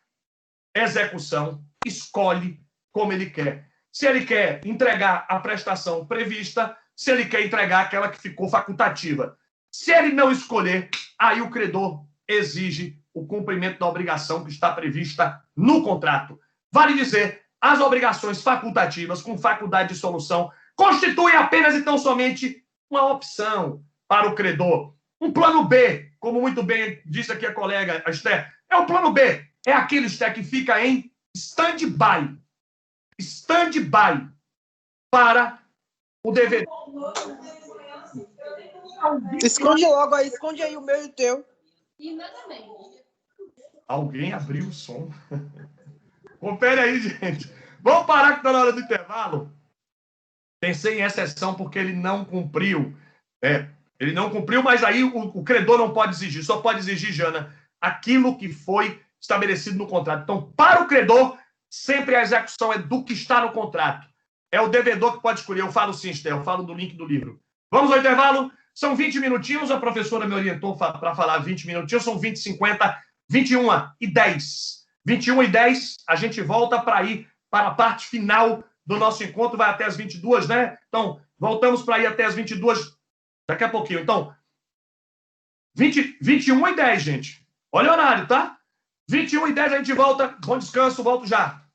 execução, escolhe como ele quer. Se ele quer entregar a prestação prevista, se ele quer entregar aquela que ficou facultativa. Se ele não escolher, aí o credor exige o cumprimento da obrigação que está prevista no contrato. Vale dizer, as obrigações facultativas com faculdade de solução constituem apenas e tão somente uma opção para o credor. Um plano B, como muito bem disse aqui a colega a Esther, é o plano B. É aquele, Esther, que fica em stand-by. Stand-by para o devedor. Esconde logo aí, esconde aí o meu e o teu. Alguém abriu o som. Confere aí, gente. Vamos parar que está na hora do intervalo. Pensei em exceção porque ele não cumpriu. Ele não cumpriu, mas aí o credor não pode exigir. Só pode exigir, Jana, aquilo que foi estabelecido no contrato. Então, para o credor, sempre a execução é do que está no contrato. É o devedor que pode escolher. Eu falo sim, Esther, eu falo do link do livro. Vamos ao intervalo? São 20 minutinhos, a professora me orientou para falar 20 minutinhos, são 20, 50, 21 e 10. 21 e 10, a gente volta para ir para a parte final do nosso encontro, vai até as 22, né? Então, voltamos para ir até as 22 daqui a pouquinho. Então, 21 e 10, gente. Olha o horário, tá? 21 e 10 a gente volta. Bom descanso, volto já.